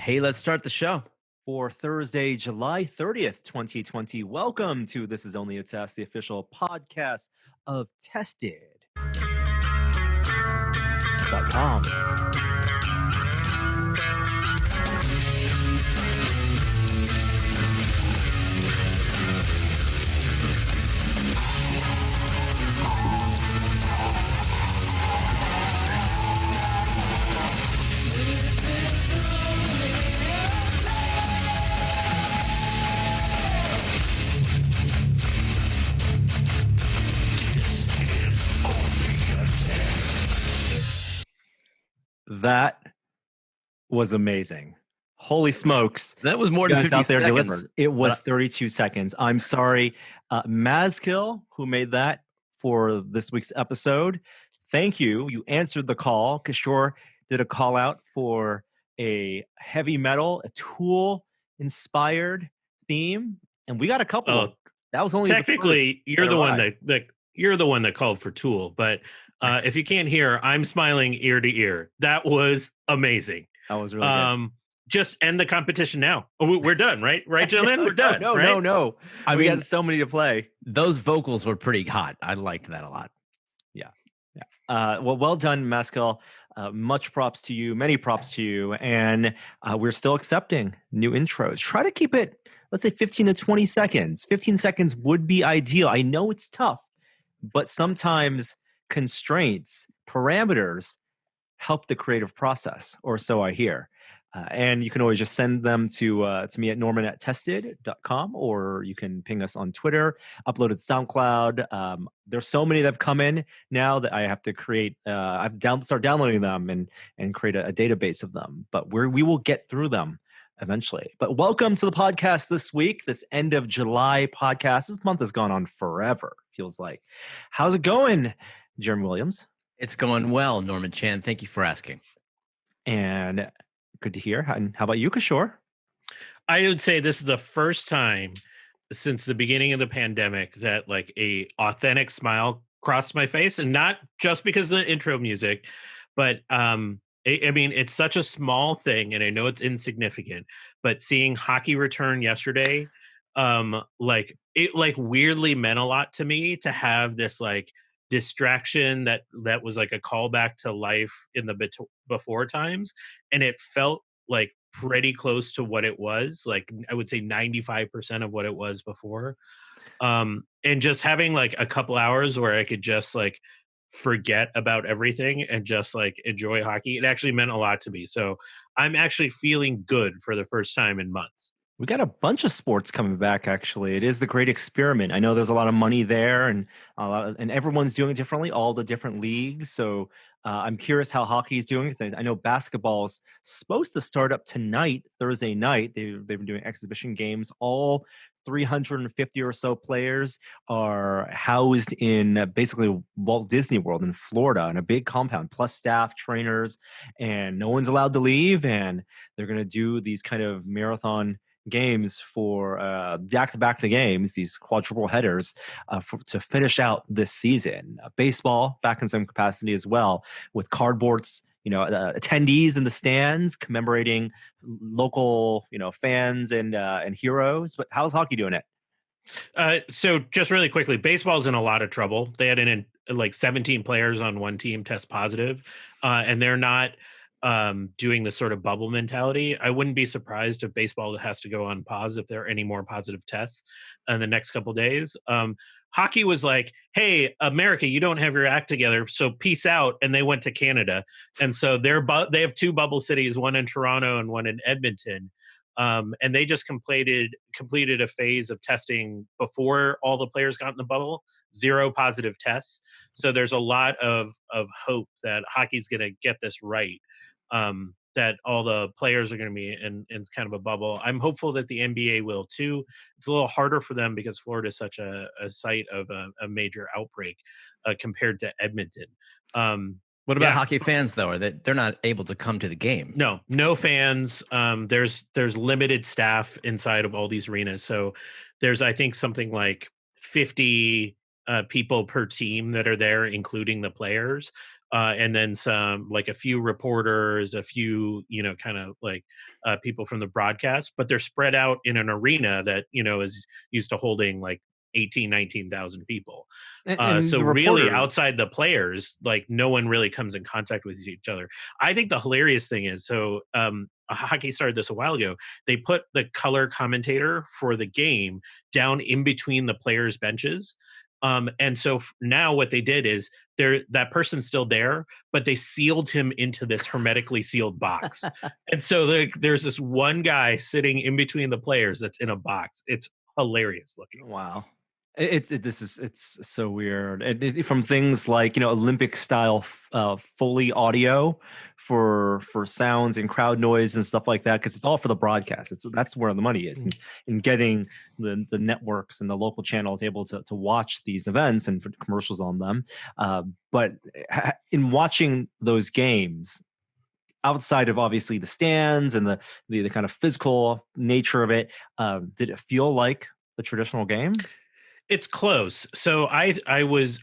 Hey, let's start the show. For Thursday, July 30th, 2020. Welcome to This Is Only a Test, the official podcast of Tested.com. That was amazing. Holy smokes. That was more You than guys 50 out there seconds. delivered. It was 32 seconds. I'm sorry. Maskil, who made that for this week's episode, thank you. You answered the call. Kishore did a call out for a heavy metal, a Tool-inspired theme, and we got a couple of. That was only technically you're the one that you're the one that called for Tool, but if you can't hear, I'm smiling ear to ear. That was amazing. That was really good. Just end the competition now. We're done, right? Right, gentlemen? We're done. No, right? no. We got so many to play. Those vocals were pretty hot. I liked that a lot. Yeah. Well done, Maskil. Much props to you. Many props to you. And we're still accepting new intros. Try to keep it, let's say, 15 to 20 seconds. 15 seconds would be ideal. I know it's tough, but sometimes constraints, parameters help the creative process, or so I hear. And you can always just send them to me at norman@tested.com, or you can ping us on Twitter, uploaded SoundCloud. There's so many that have come in now that I have to create. Start downloading them and create a database of them. But we will get through them eventually. But welcome to the podcast this week, this end of July podcast. This month has gone on forever, feels like. How's it going, Jeremy Williams? It's going well, Norman Chan. Thank you for asking. And good to hear. And how about you, Kishore? I would say this is the first time since the beginning of the pandemic that like a authentic smile crossed my face, and not just because of the intro music, but I mean, it's such a small thing, and I know it's insignificant, but seeing hockey return yesterday, like it like weirdly meant a lot to me to have this like distraction that was like a callback to life in the before times, and it felt like pretty close to what it was, like I would say 95% of what it was before, and just having like a couple hours where I could just like forget about everything and just like enjoy hockey, it actually meant a lot to me. So I'm actually feeling good for the first time in months. We got a bunch of sports coming back, actually. It is the great experiment. I know there's a lot of money there, and everyone's doing it differently, all the different leagues. So I'm curious how hockey is doing. I know basketball's supposed to start up tonight, Thursday night. They've been doing exhibition games. All 350 or so players are housed in basically Walt Disney World in Florida in a big compound, plus staff, trainers, and no one's allowed to leave. And they're going to do these kind of marathon games for back-to-back games, these quadruple headers to finish out this season. Baseball back in some capacity as well, with cardboards, attendees in the stands commemorating local, fans and heroes. But how's hockey doing it? So just really quickly, baseball's in a lot of trouble. They had like 17 players on one team test positive, and they're not doing the sort of bubble mentality. I wouldn't be surprised if baseball has to go on pause if there are any more positive tests in the next couple of days. Hockey was like, hey, America, you don't have your act together, so peace out. And they went to Canada. And so they have two bubble cities, one in Toronto and one in Edmonton. And they just completed a phase of testing before all the players got in the bubble, 0 positive tests. So there's a lot of hope that hockey's going to get this right. That all the players are going to be in kind of a bubble. I'm hopeful that the NBA will too. It's a little harder for them because Florida is such a site of a major outbreak compared to Edmonton. What about hockey fans though? Are they're not able to come to the game? No fans. There's limited staff inside of all these arenas. So there's, I think, something like 50 people per team that are there, including the players. and then some, like a few reporters, a few, kind of like people from the broadcast, but they're spread out in an arena that, is used to holding like 19,000 people. And So the really reporters. outside the players, like no one really comes in contact with each other. I think the hilarious thing is, so hockey started this a while ago. They put the color commentator for the game down in between the players' benches. And so now what they did is that person's still there, but they sealed him into this hermetically sealed box. And so there's this one guy sitting in between the players that's in a box. It's hilarious looking. Wow. It's so weird. From things like Olympic style Foley audio for sounds and crowd noise and stuff like that, because it's all for the broadcast. That's where the money is, in getting the networks and the local channels able to watch these events and put commercials on them. But in watching those games, outside of obviously the stands and the kind of physical nature of it, did it feel like a traditional game? It's close. So I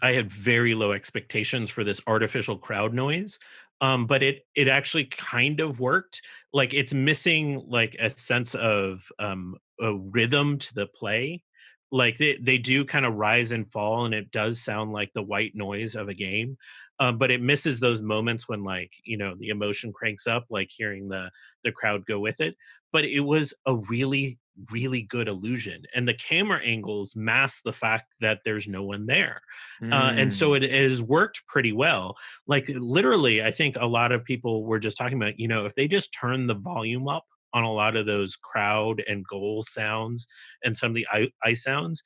had very low expectations for this artificial crowd noise. But it actually kind of worked. Like it's missing like a sense of a rhythm to the play. Like they do kind of rise and fall, and it does sound like the white noise of a game. But it misses those moments when, like, the emotion cranks up, like hearing the crowd go with it. But it was a really, really good illusion, and the camera angles mask the fact that there's no one there. And so it has worked pretty well. Like literally, I think a lot of people were just talking about, if they just turn the volume up on a lot of those crowd and goal sounds and some of the ice sounds,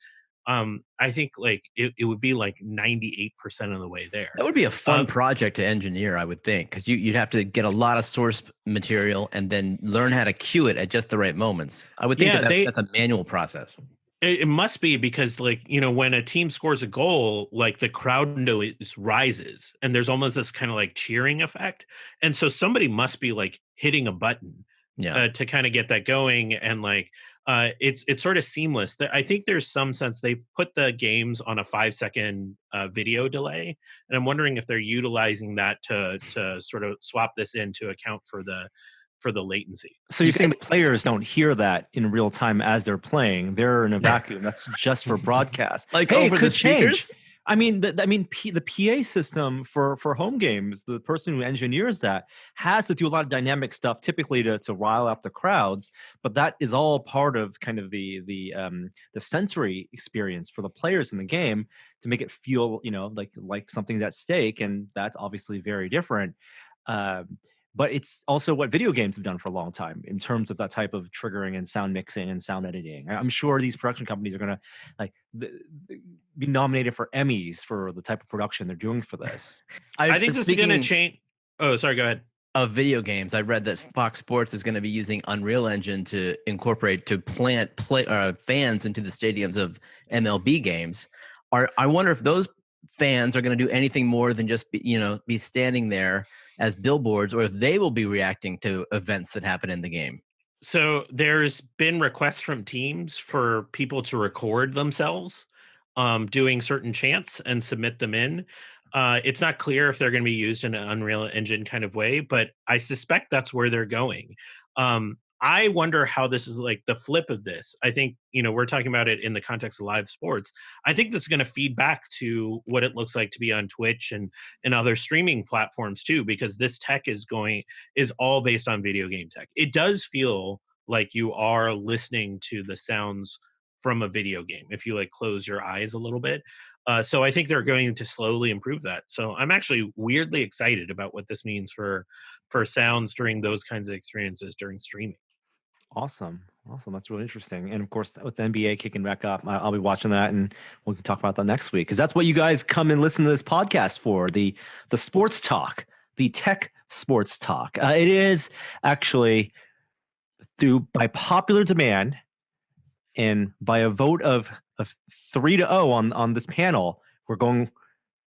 I think like it would be like 98% of the way there. That would be a fun Um, project to engineer, I would think, because you'd have to get a lot of source material and then learn how to cue it at just the right moments. I would think yeah, that's a manual process. it must be because, like, when a team scores a goal, like the crowd noise rises and there's almost this kind of like cheering effect. And so somebody must be like hitting a button Yeah. to kind of get that going. And like, it's sort of seamless. I think there's some sense they've put the games on a 5-second video delay. And I'm wondering if they're utilizing that to sort of swap this in to account for the latency. So you're saying the players don't hear that in real time as they're playing? They're in a vacuum. That's just for broadcast. Like Hey, over it the could change. speakers? I mean, the PA system for home games, the person who engineers that has to do a lot of dynamic stuff, typically to rile up the crowds. But that is all part of kind of the sensory experience for the players in the game to make it feel like something's at stake, and that's obviously very different. But it's also what video games have done for a long time in terms of that type of triggering and sound mixing and sound editing. I'm sure these production companies are going to like be nominated for Emmys for the type of production they're doing for this. I think this is going to change. Oh, sorry. Go ahead. Of video games, I read that Fox Sports is going to be using Unreal Engine to plant fans into the stadiums of MLB games. I wonder if those fans are going to do anything more than just be standing there as billboards, or if they will be reacting to events that happen in the game. So there's been requests from teams for people to record themselves doing certain chants and submit them in. It's not clear if they're going to be used in an Unreal Engine kind of way, but I suspect that's where they're going. I wonder how this is like the flip of this. I think, we're talking about it in the context of live sports. I think that's going to feed back to what it looks like to be on Twitch and other streaming platforms too, because this tech is all based on video game tech. It does feel like you are listening to the sounds from a video game if you like close your eyes a little bit. So I think they're going to slowly improve that. So I'm actually weirdly excited about what this means for sounds during those kinds of experiences during streaming. Awesome. That's really interesting. And of course, with the NBA kicking back up, I'll be watching that, and we can talk about that next week, because that's what you guys come and listen to this podcast for, the sports talk, the tech sports talk. It is actually by popular demand and by a vote of 3-0 on this panel, we're going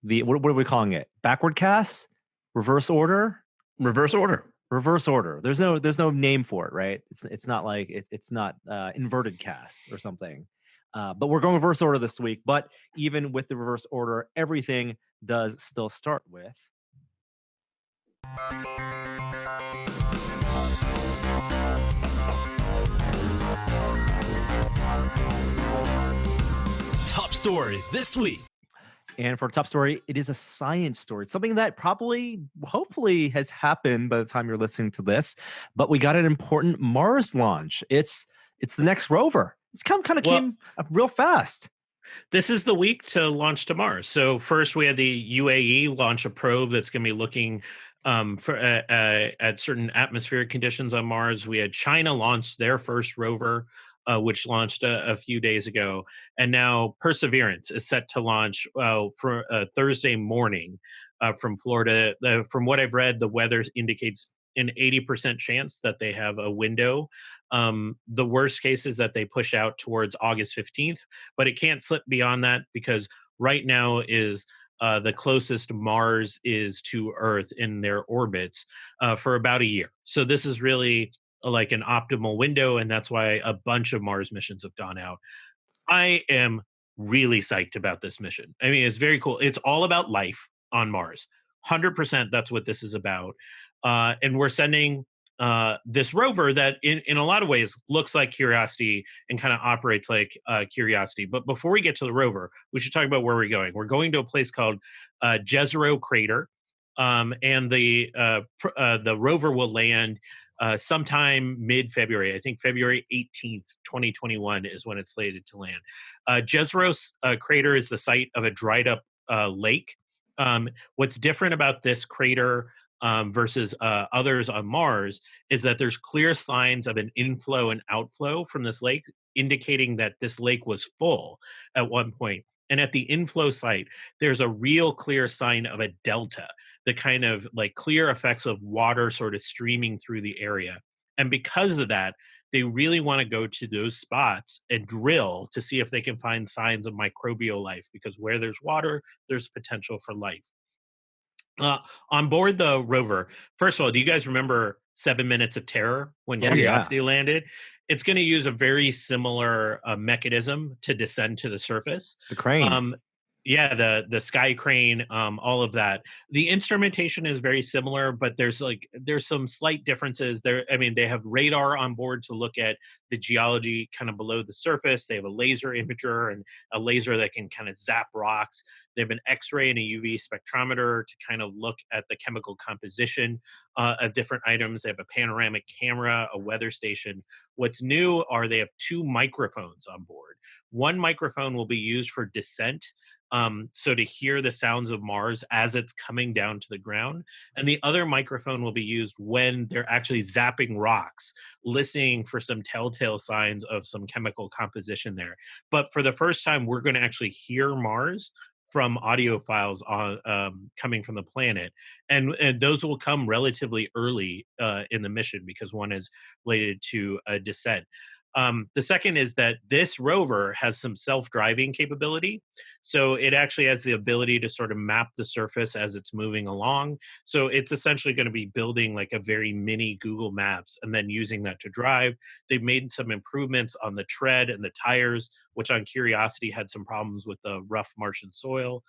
what are we calling it? Backward cast? Reverse order? Reverse order. Reverse order. There's no name for it, right? It's not like it's not inverted cast or something. But we're going reverse order this week. But even with the reverse order, everything does still start with Top story this week. And for our top story, it is a science story. It's something that probably, hopefully, has happened by the time you're listening to this. But we got an important Mars launch. It's the next rover. It's kind of came up real fast. This is the week to launch to Mars. So first, we had the UAE launch a probe that's going to be looking at certain atmospheric conditions on Mars. We had China launch their first rover, which launched a few days ago, and now Perseverance is set to launch for Thursday morning from Florida. From what I've read, the weather indicates an 80% chance that they have a window. The worst case is that they push out towards August 15th, but it can't slip beyond that because right now is the closest Mars is to Earth in their orbits for about a year. So this is really like an optimal window, and that's why a bunch of Mars missions have gone out. I am really psyched about this mission. I mean, it's very cool. It's all about life on Mars. 100% that's what this is about. And we're sending this rover that in a lot of ways looks like Curiosity and kind of operates like Curiosity. But before we get to the rover, we should talk about where we're going. We're going to a place called Jezreel Crater. And the rover will land sometime mid-February. I think February 18th, 2021 is when it's slated to land. Jezreel Crater is the site of a dried up lake. What's different about this crater versus others on Mars is that there's clear signs of an inflow and outflow from this lake, indicating that this lake was full at one point. And at the inflow site, there's a real clear sign of a delta, the kind of like clear effects of water sort of streaming through the area. And because of that, they really want to go to those spots and drill to see if they can find signs of microbial life, because where there's water, there's potential for life. On board the rover, first of all, do you guys remember 7 Minutes of Terror when Yes. Curiosity landed? It's going to use a very similar mechanism to descend to the surface. The crane. Yeah, the sky crane, all of that. The instrumentation is very similar, but there's some slight differences there. I mean, they have radar on board to look at the geology kind of below the surface. They have a laser imager and a laser that can kind of zap rocks. They have an X-ray and a UV spectrometer to kind of look at the chemical composition of different items. They have a panoramic camera, a weather station. What's new are they have 2 microphones on board. One microphone will be used for descent, so to hear the sounds of Mars as it's coming down to the ground. And the other microphone will be used when they're actually zapping rocks, listening for some telltale signs of some chemical composition there. But for the first time, we're going to actually hear Mars from audio files on coming from the planet, and those will come relatively early in the mission because one is related to a descent. The second is that this rover has some self-driving capability. So it actually has the ability to sort of map the surface as it's moving along. So it's essentially going to be building like a very mini Google Maps and then using that to drive. They've made some improvements on the tread and the tires, which on Curiosity had some problems with the rough Martian soil.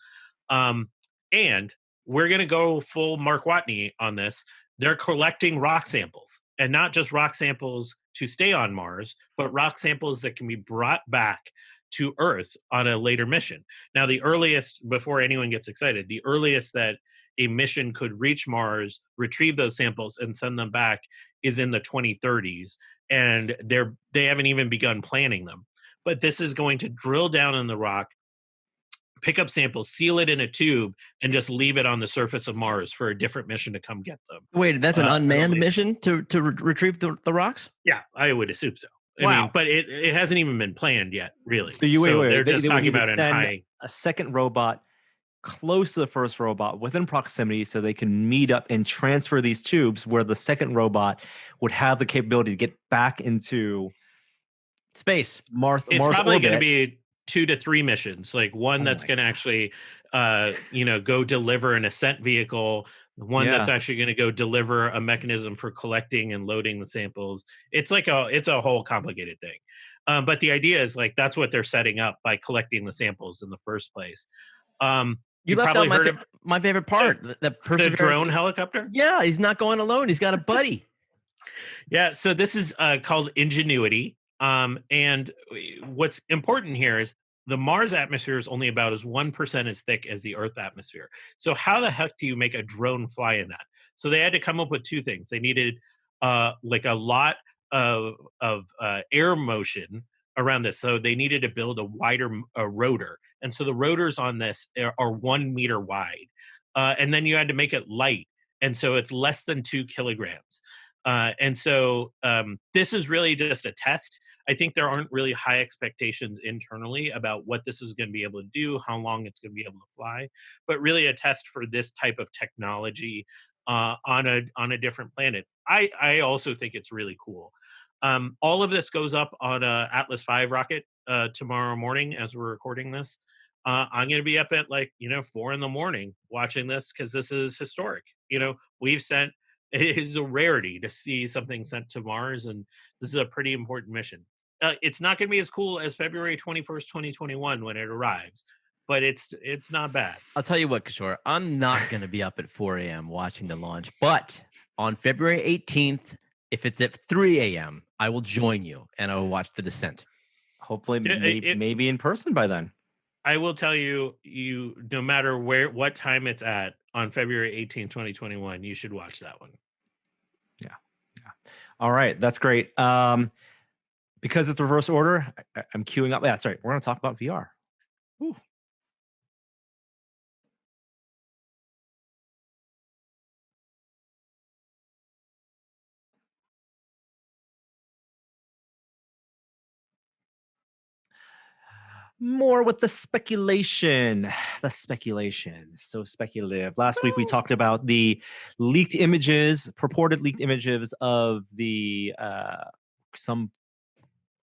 And we're going to go full Mark Watney on this. They're collecting rock samples, and not just rock samples to stay on Mars, but rock samples that can be brought back to Earth on a later mission. Now, the earliest, before anyone gets excited, the earliest that a mission could reach Mars, retrieve those samples, and send them back is in the 2030s, and they haven't even begun planning them. But this is going to drill down in the rock, pick up samples, seal it in a tube, and just leave it on the surface of Mars for a different mission to come get them. Wait, that's an unmanned mission to retrieve the rocks? Yeah, I would assume so. I Wow. mean, but it hasn't even been planned yet, really. So wait. They're just They would talking need to about it in send high. a second robot close to the first robot within proximity so they can meet up and transfer these tubes where the second robot would have the capability to get back into Space. Mars. It's Mars probably orbit. going to be 2 to 3 missions, like one that's going to actually go deliver an ascent vehicle, one that's actually going to go deliver a mechanism for collecting and loading the samples. It's a whole complicated thing, but the idea is like that's what they're setting up by collecting the samples in the first place. You You've left out probably heard of my favorite part. The the Perseverance. drone helicopter. Yeah, he's not going alone. He's got a buddy. Yeah, so this is called Ingenuity. And what's important here is the Mars atmosphere is only about as 1% as thick as the Earth atmosphere. So how the heck do you make a drone fly in that? So they had to come up with two things. They needed like a lot of air motion around this. So they needed to build a wider rotor. And so the rotors on this are 1 meter wide. And then you had to make it light. And so it's less than 2 kilograms. And so this is really just a test. I think there aren't really high expectations internally about what this is going to be able to do, how long it's going to be able to fly, but really a test for this type of technology on a different planet. I also think it's really cool. All of this goes up on a Atlas V rocket tomorrow morning as we're recording this. I'm going to be up at 4 a.m. watching this because this is historic. We've sent. It is a rarity to see something sent to Mars, and this is a pretty important mission. It's not going to be as cool as February 21st, 2021 when it arrives, but it's not bad. I'll tell you what, Kishore, I'm not going to be up at 4 a.m. watching the launch, but on February 18th, if it's at 3 a.m., I will join you and I will watch the descent. Hopefully, maybe in person by then. I will tell you, no matter what time it's at on February 18th, 2021, you should watch that one. Yeah. All right, that's great. Because it's reverse order, I'm queuing up. Yeah, that's right. We're going to talk about VR. Ooh. More with the speculation. The speculation. So speculative. Last week we talked about the purported leaked images of the some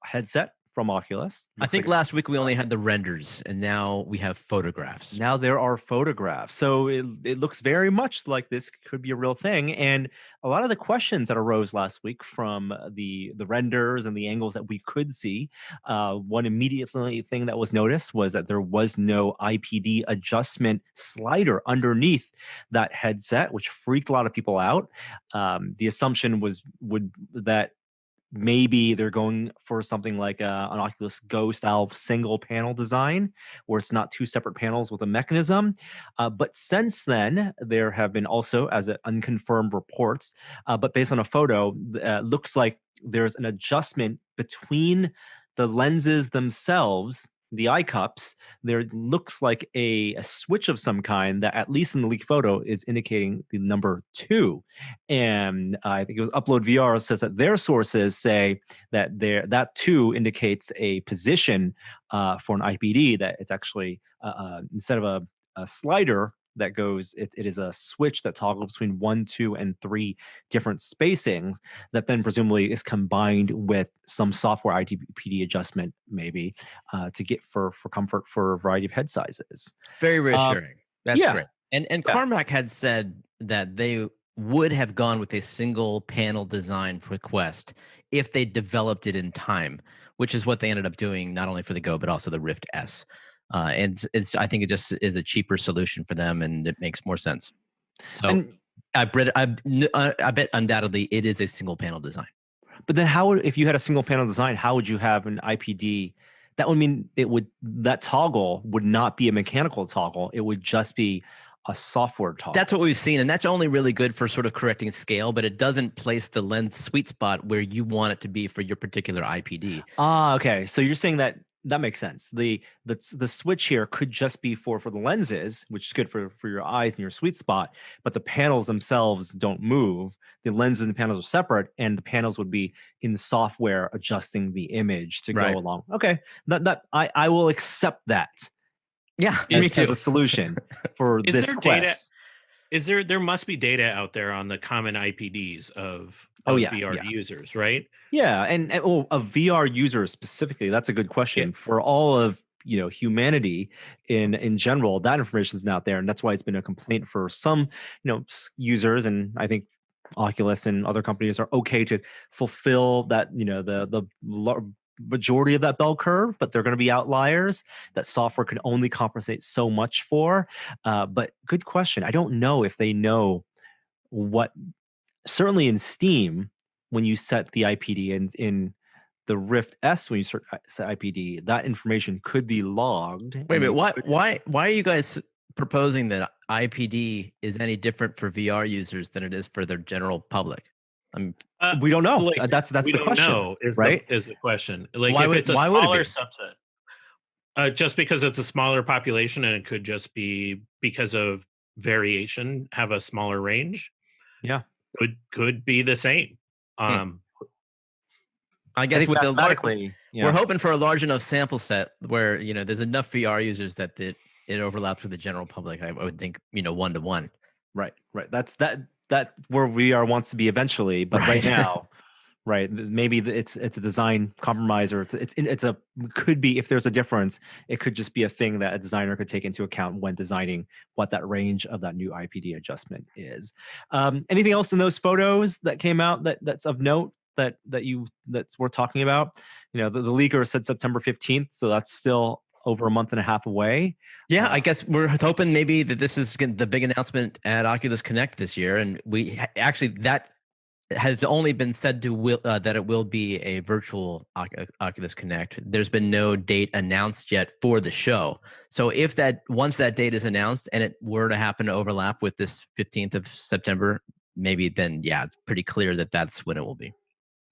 headset from Oculus. I think last week we only had the renders, and now we have photographs. Now there are photographs. So it looks very much like this could be a real thing. And a lot of the questions that arose last week from the renders and the angles that we could see, one immediate thing that was noticed was that there was no IPD adjustment slider underneath that headset, which freaked a lot of people out. The assumption that maybe they're going for something like an Oculus Go style single panel design where it's not two separate panels with a mechanism. But since then, there have been also, as unconfirmed reports, but based on a photo, looks like there's an adjustment between the lenses themselves, the eye cups. There looks like a switch of some kind that, at least in the leaked photo, is indicating the number 2. And I think it was Upload VR says that their sources say that that 2 indicates a position for an IPD, that it's actually instead of a slider that goes, it is a switch that toggles between 1, 2, and 3 different spacings that then presumably is combined with some software IPD adjustment, maybe, to get for comfort for a variety of head sizes. Very reassuring. That's great. And Yeah. Carmack had said that they would have gone with a single panel design for Quest if they developed it in time, which is what they ended up doing, not only for the Go, but also the Rift S. And I think it just is a cheaper solution for them, and it makes more sense. So I bet undoubtedly it is a single panel design. But then if you had a single panel design, how would you have an IPD? That would mean that toggle would not be a mechanical toggle. It would just be a software toggle. That's what we've seen, and that's only really good for sort of correcting scale, but it doesn't place the lens sweet spot where you want it to be for your particular IPD. Okay. So you're saying that makes sense. The switch here could just be for the lenses, which is good for your eyes and your sweet spot, but the panels themselves don't move. The lenses and the panels are separate, and the panels would be in the software adjusting the image to go along. Okay. That I will accept that. Yeah, me too. As a solution for this Quest. There must be data out there on the common IPDs of VR users, right? Yeah, and of VR users specifically, that's a good question. Yeah. For all of humanity in general, that information has been out there, and that's why it's been a complaint for some users. And I think Oculus and other companies are okay to fulfill that the majority of that bell curve, but they're going to be outliers that software can only compensate so much for. But good question. I don't know if they know what, certainly in Steam, when you set the IPD, and in the Rift S, when you set IPD, that information could be logged. Wait a minute. Why are you guys proposing that IPD is any different for VR users than it is for the general public? We don't know. Like, That's we the don't question, know right? is the question. Like, Why if would- it's a why would it smaller be? subset, just because it's a smaller population, and it could just be because of variation, have a smaller range. Yeah. Could be the same. I guess with the large, yeah. we're hoping for a large enough sample set where there's enough VR users that it overlaps with the general public. I would think 1-to-1. Right. That's where VR wants to be eventually, but right now, right? Maybe it's a design compromise, or it's a could be, if there's a difference, it could just be a thing that a designer could take into account when designing what that range of that new IPD adjustment is. Anything else in those photos that came out that's of note that's worth talking about? The leaker said September 15th, so that's still over a month and a half away. Yeah, I guess we're hoping maybe that this is the big announcement at Oculus Connect this year, and we actually that has only been said to that it will be a virtual Oculus Connect. There's been no date announced yet for the show. So if once that date is announced and it were to happen to overlap with this 15th of September, maybe then it's pretty clear that that's when it will be.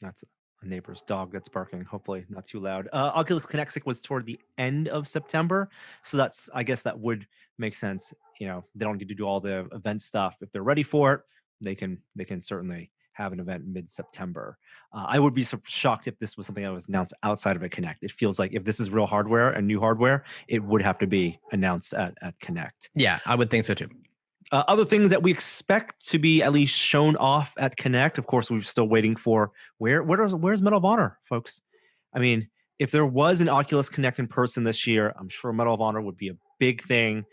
That's a neighbor's dog that's barking. Hopefully not too loud. Oculus Connect was toward the end of September, so I guess that would make sense. They don't need to do all the event stuff. If they're ready for it, they can certainly have an event mid-September. I would be shocked if this was something that was announced outside of a Connect. It feels like if this is real hardware and new hardware, it would have to be announced at Connect. Yeah, I would think so too. Other things that we expect to be at least shown off at Connect, of course, we're still waiting for where's Medal of Honor, folks? I mean, if there was an Oculus Connect in person this year, I'm sure Medal of Honor would be a big thing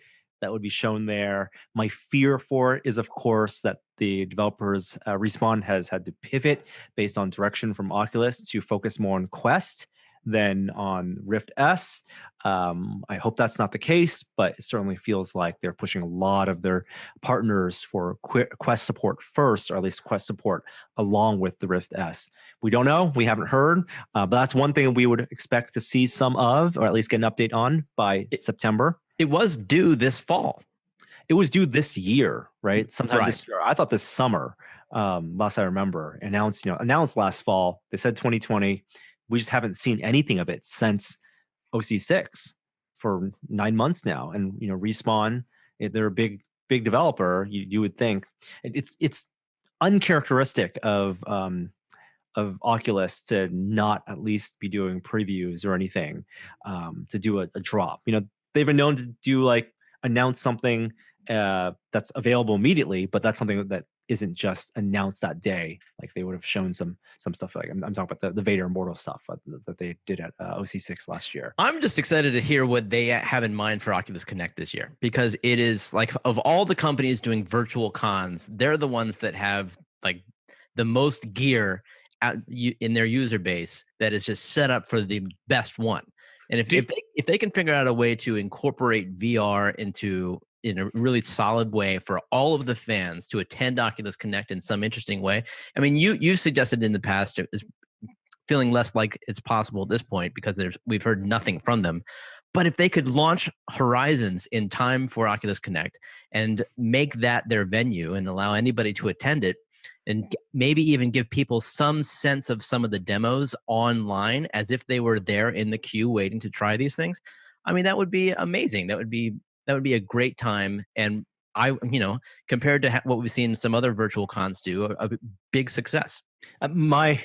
that would be shown there. My fear for it is, of course, that the developers, Respawn, has had to pivot based on direction from Oculus to focus more on Quest than on Rift S. I hope that's not the case, but it certainly feels like they're pushing a lot of their partners for Quest support first, or at least Quest support along with the Rift S. We don't know. We haven't heard. But that's one thing we would expect to see some of, or at least get an update on by September. It was due this fall. It was due this year, right? Sometime this year. I thought this summer, last I remember, announced last fall. They said 2020. We just haven't seen anything of it since OC6 for 9 months now. And Respawn, they're a big developer. You would think it's uncharacteristic of Oculus to not at least be doing previews or anything, to do a drop. They've been known to do announce something that's available immediately, but that's something that isn't just announced that day. Like they would have shown some stuff. Like I'm talking about the Vader Immortal stuff that they did at OC6 last year. I'm just excited to hear what they have in mind for Oculus Connect this year, because it is of all the companies doing virtual cons, they're the ones that have the most gear in their user base that is just set up for the best one. And if they can figure out a way to incorporate VR in a really solid way for all of the fans to attend Oculus Connect in some interesting way. I mean, you suggested in the past is feeling less like it's possible at this point because we've heard nothing from them. But if they could launch Horizons in time for Oculus Connect and make that their venue and allow anybody to attend it, and maybe even give people some sense of some of the demos online as if they were there in the queue waiting to try these things, I mean, that would be amazing. That would be a great time. And compared to what we've seen some other virtual cons do, a big success. My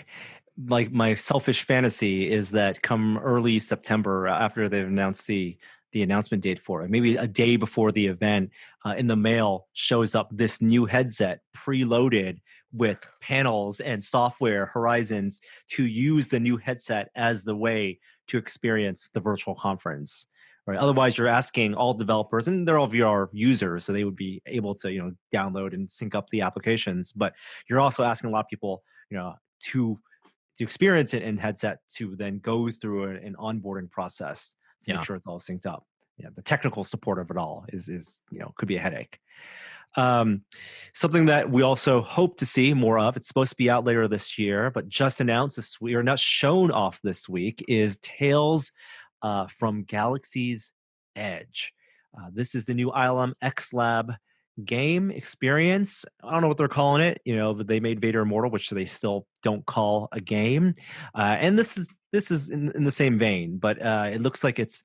selfish fantasy is that come early September, after they've announced the announcement date for it, maybe a day before the event, in the mail shows up this new headset preloaded with panels and software Horizons to use the new headset as the way to experience the virtual conference. Right. Otherwise, you're asking all developers, and they're all VR users, so they would be able to, download and sync up the applications. But you're also asking a lot of people, to to experience it in headset to then go through an onboarding process to make sure it's all synced up. Yeah, the technical support of it all is could be a headache. Something that we also hope to see more of, it's supposed to be out later this year, but just announced this week, or not shown off this week, is Tales from Galaxy's Edge. This is the new ILM X Lab game experience. I don't know what they're calling it, but they made Vader Immortal, which they still don't call a game. And this is in the same vein, but it looks like it's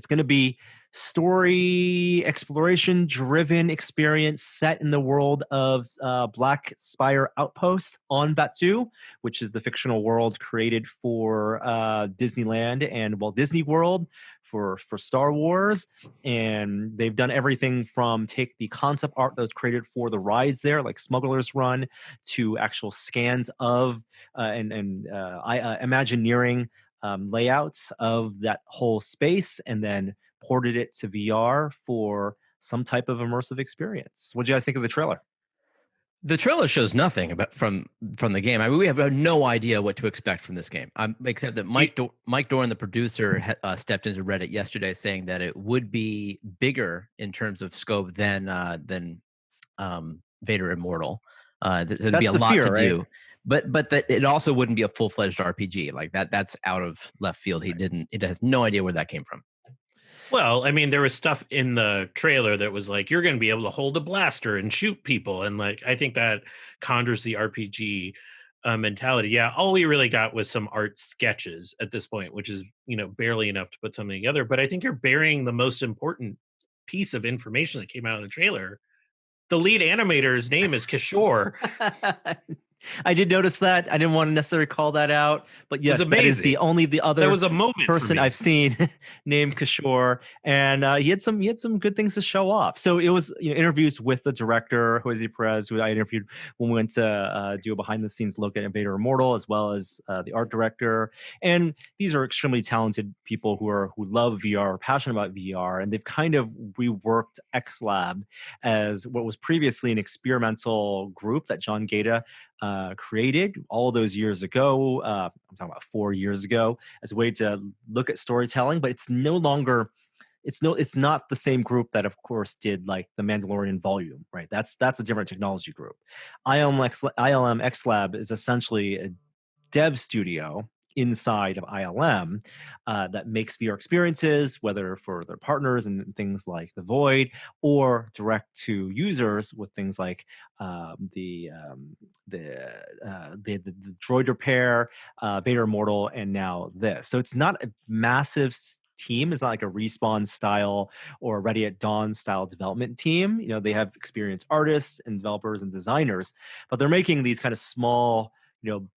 going to be story exploration driven experience set in the world of Black Spire Outpost on Batuu, which is the fictional world created for Disneyland and Walt Disney World for Star Wars. And they've done everything from take the concept art that was created for the rides there, like Smuggler's Run, to actual scans of and Imagineering layouts of that whole space, and then ported it to VR for some type of immersive experience. What do you guys think of the trailer? The trailer shows nothing about from the game. I mean, we have no idea what to expect from this game. Except that Mike Doran, the producer, stepped into Reddit yesterday saying that it would be bigger in terms of scope than Vader Immortal. There'd be a lot to do. But that it also wouldn't be a full-fledged RPG like that. That's out of left field. It has no idea where that came from. Well, I mean, there was stuff in the trailer that was like, you're going to be able to hold a blaster and shoot people. And like, I think that conjures the RPG mentality. Yeah. All we really got was some art sketches at this point, which is, barely enough to put something together. But I think you're burying the most important piece of information that came out of the trailer. The lead animator's name is Kishore. I did notice that. I didn't want to necessarily call that out, but yes, that is the other that was a moment person I've seen named Kishore, and he had some good things to show off. So it was interviews with the director Jose Perez, who I interviewed when we went to do a behind the scenes look at Vader Immortal, as well as the art director. And these are extremely talented people who love VR, are passionate about VR, and they've kind of reworked X Lab as what was previously an experimental group that John Gaeta created all those years ago. I'm talking about 4 years ago, as a way to look at storytelling, but it's no longer. It's not the same group that, of course, did like the Mandalorian Volume, right? That's a different technology group. ILM X Lab is essentially a dev studio inside of ILM that makes VR experiences, whether for their partners and things like The Void, or direct to users with things like the Droid Repair, Vader Immortal, and now this. So it's not a massive team. It's not like a Respawn style or Ready at Dawn style development team. They have experienced artists and developers and designers, but they're making these kind of small,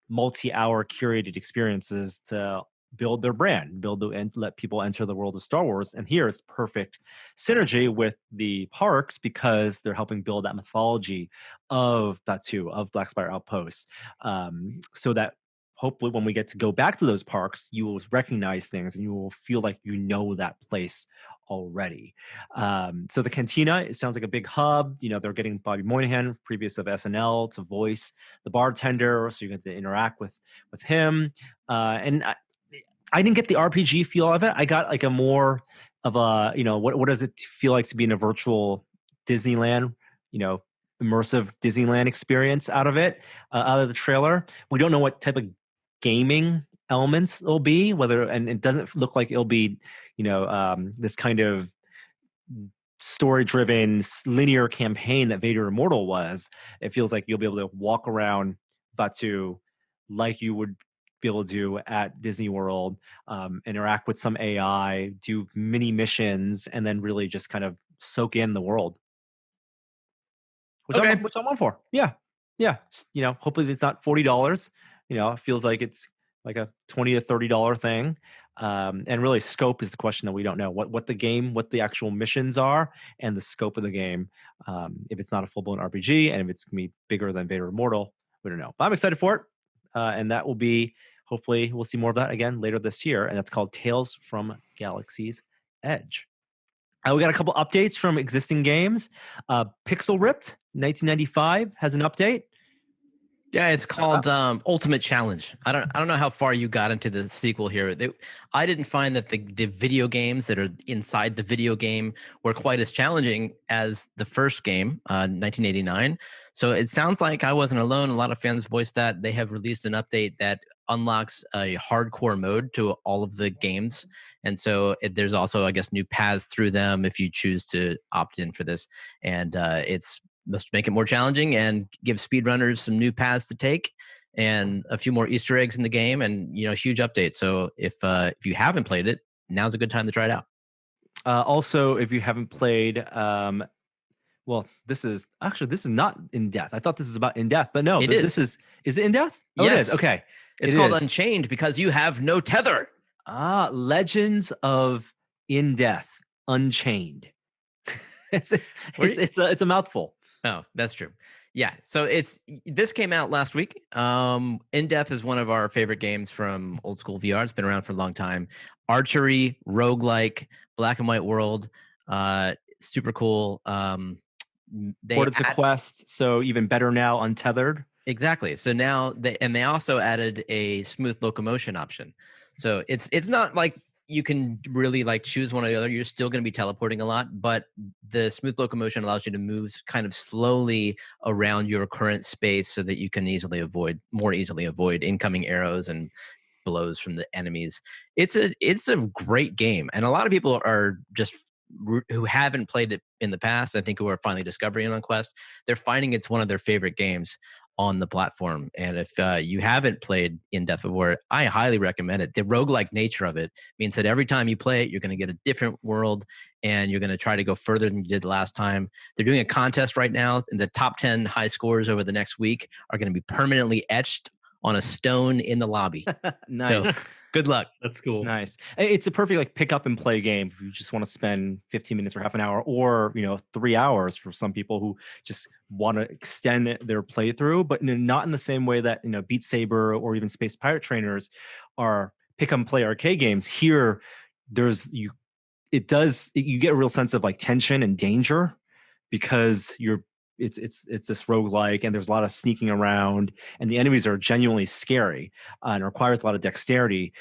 multi-hour curated experiences to build their brand, and let people enter the world of Star Wars. And here it's perfect synergy with the parks because they're helping build that mythology of Batuu, of Black Spire Outposts, so that hopefully when we get to go back to those parks, you will recognize things and you will feel like that place already. So the cantina, it sounds like a big hub. They're getting Bobby Moynihan, previous of SNL, to voice the bartender, so you get to interact with him. And I didn't get the RPG feel of it. I got like a more of a, what does it feel like to be in a virtual Disneyland, immersive Disneyland experience out of the trailer. We don't know what type of gaming elements it'll be, and it doesn't look like it'll be, this kind of story-driven linear campaign that Vader Immortal was. It feels like you'll be able to walk around Batuu like you would be able to do at Disney World, interact with some AI, do mini missions, and then really just kind of soak in the world. Which I'm on for. Yeah. Hopefully it's not $40. It feels like it's like a $20 to $30 thing. And really, scope is the question that we don't know. What the actual missions are, and the scope of the game. If it's not a full-blown RPG, and if it's gonna be bigger than Vader Immortal, we don't know. But I'm excited for it, and that will be, hopefully, we'll see more of that again later this year. And that's called Tales from Galaxy's Edge. We got a couple updates from existing games. Pixel Ripped 1995 has an update. Yeah, it's called Ultimate Challenge. I don't know how far you got into the sequel here. I didn't find that the video games that are inside the video game were quite as challenging as the first game, 1989. So it sounds like I wasn't alone. A lot of fans voiced that. They have released an update that unlocks a hardcore mode to all of the games. And so there's also, I guess, new paths through them if you choose to opt in for this. And it's must make it more challenging and give speedrunners some new paths to take and a few more Easter eggs in the game and, huge updates. So if you haven't played it, now's a good time to try it out. Also, if you haven't played, well, this is not In Death. I thought this is about In Death, but no, this is it In Death? Oh, yes. It is. Okay. It's called Unchained because you have no tether. Legends of In Death Unchained. it's a mouthful. Oh, that's true. Yeah. So this came out last week. In Death is one of our favorite games from old school VR. It's been around for a long time. Archery, roguelike, black and white world. Super cool. Ported to Quest, so even better now, untethered. Exactly. So now they also added a smooth locomotion option. So it's not like you can really like choose one or the other. You're still going to be teleporting a lot, but the smooth locomotion allows you to move kind of slowly around your current space so that you can more easily avoid incoming arrows and blows from the enemies. It's a great game, and a lot of people are just who haven't played it in the past, I think, who are finally discovering it on Quest. They're finding it's one of their favorite games on the platform. And if you haven't played In Death before, I highly recommend it. The roguelike nature of it means that every time you play it, you're going to get a different world and you're going to try to go further than you did last time. They're doing a contest right now, and the top 10 high scores over the next week are going to be permanently etched on a stone in the lobby. Nice. So, good luck. That's cool. Nice. It's a perfect like pick up and play game if you just want to spend 15 minutes or half an hour, or 3 hours for some people who just want to extend their playthrough, but not in the same way that Beat Saber or even Space Pirate Trainers are pick up and play arcade games. Here, you get a real sense of like tension and danger because it's this roguelike, and there's a lot of sneaking around, and the enemies are genuinely scary and requires a lot of dexterity.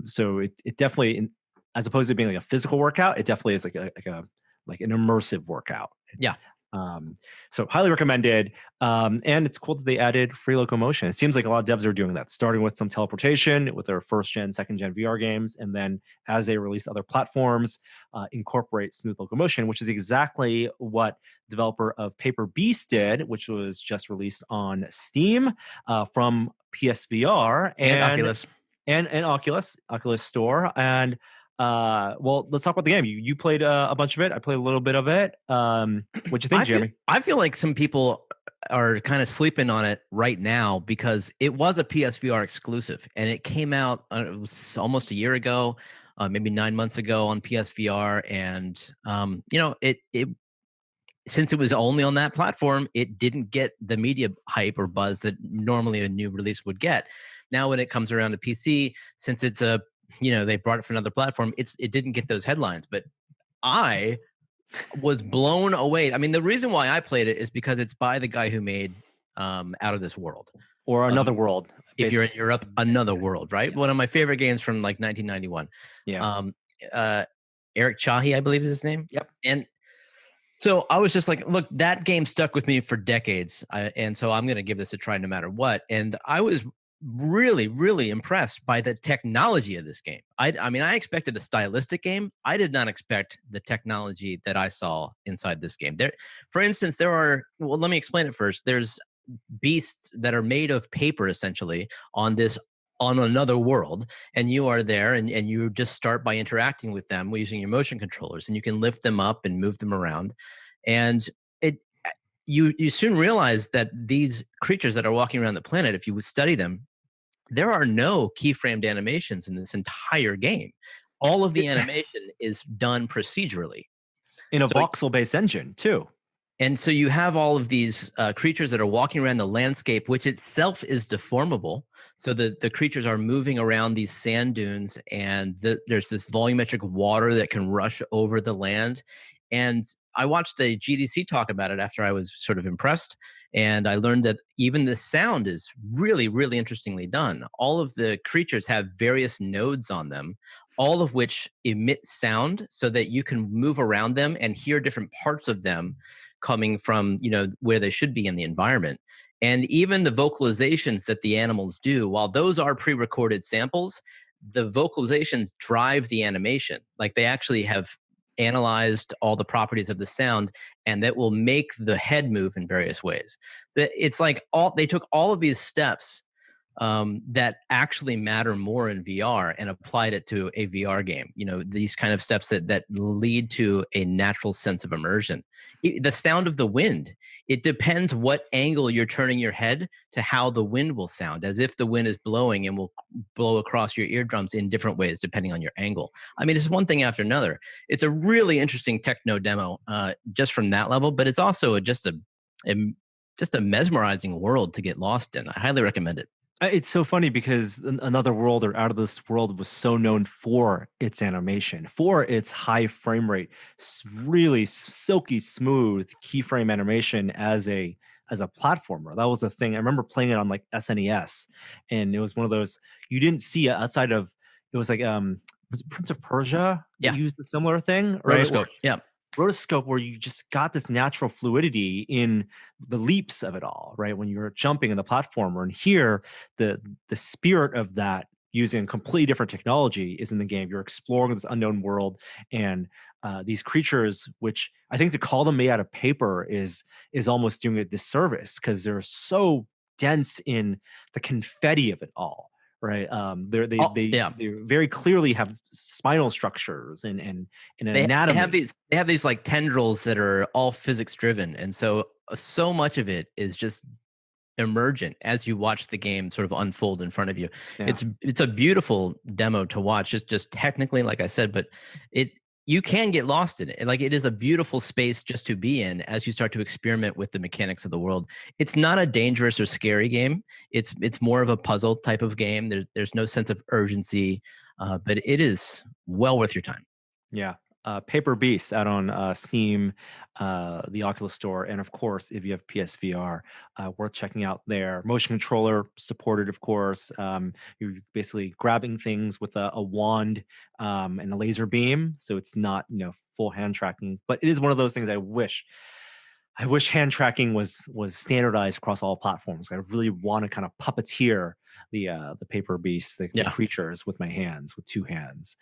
So it definitely, as opposed to being like a physical workout, it definitely is like an immersive workout. Yeah. So highly recommended. And it's cool that they added free locomotion. It seems like a lot of devs are doing that, starting with some teleportation with their first gen, second gen VR games. And then as they release other platforms, incorporate smooth locomotion, which is exactly what developer of Paper Beast did, which was just released on Steam from PSVR and Oculus. And Oculus Store. And well, let's talk about the game. You played a bunch of it. I played a little bit of it. What'd you think, Jeremy? I feel like some people are kind of sleeping on it right now because it was a PSVR exclusive, and it came out it was almost a year ago, maybe 9 months ago on PSVR, and it since it was only on that platform, it didn't get the media hype or buzz that normally a new release would get. Now, when it comes around to PC, since it's they brought it for another platform, it didn't get those headlines, but I was blown away. I mean, the reason why I played it is because it's by the guy who made Out of This World. Or Another World. If you're in Europe, Another World, right? One of my favorite games from like 1991. Yeah. Eric Chahi, I believe is his name. Yep. And so I was just like, look, that game stuck with me for decades. And so I'm going to give this a try no matter what. And I was really, really impressed by the technology of this game. I mean, I expected a stylistic game. I did not expect the technology that I saw inside this game. For instance, let me explain it first. There's beasts that are made of paper, essentially, on another world, and you are there, and you just start by interacting with them using your motion controllers, and you can lift them up and move them around, and you soon realize that these creatures that are walking around the planet, if you would study them, there are no keyframed animations in this entire game. All of the animation is done procedurally in a voxel-based engine too. And so you have all of these creatures that are walking around the landscape, which itself is deformable. So the creatures are moving around these sand dunes, and there's this volumetric water that can rush over the land. And I watched a GDC talk about it after I was sort of impressed, and I learned that even the sound is really, really interestingly done. All of the creatures have various nodes on them, all of which emit sound so that you can move around them and hear different parts of them coming from, where they should be in the environment. And even the vocalizations that the animals do, while those are pre-recorded samples, the vocalizations drive the animation. Like they actually have analyzed all the properties of the sound, and that will make the head move in various ways. It's like they took all of these steps that actually matter more in VR and applied it to a VR game. These kind of steps that lead to a natural sense of immersion. The sound of the wind, it depends what angle you're turning your head to how the wind will sound, as if the wind is blowing and will blow across your eardrums in different ways depending on your angle. I mean, it's one thing after another. It's a really interesting techno demo just from that level, but it's also just a mesmerizing world to get lost in. I highly recommend it. It's so funny because Another World or Out of This World was so known for its animation, for its high frame rate, really silky smooth keyframe animation as a platformer. That was a thing. I remember playing it on like SNES, and it was one of those you didn't see outside of. It was like was it Prince of Persia? Yeah, used a similar thing, right? Rotoscope. Yeah. Rotoscope, where you just got this natural fluidity in the leaps of it all, right? When you're jumping in the platformer, and here the spirit of that using completely different technology is in the game. You're exploring this unknown world, and these creatures, which I think to call them made out of paper is almost doing a disservice because they're so dense in the confetti of it all. Right, they very clearly have spinal structures and an anatomy. They have these like tendrils that are all physics driven, and so much of it is just emergent as you watch the game sort of unfold in front of you. Yeah. It's a beautiful demo to watch, just technically, like I said, but you can get lost in it. Like it is a beautiful space just to be in as you start to experiment with the mechanics of the world. It's not a dangerous or scary game. It's more of a puzzle type of game. There's no sense of urgency, but it is well worth your time. Yeah. Paper Beast out on Steam, the Oculus Store, and of course, if you have PSVR, worth checking out there. Motion controller supported, of course. You're basically grabbing things with a wand and a laser beam, so it's not full hand tracking. But it is one of those things I wish hand tracking was standardized across all platforms. I really want to kind of puppeteer the Paper Beast, the creatures with my hands, with two hands.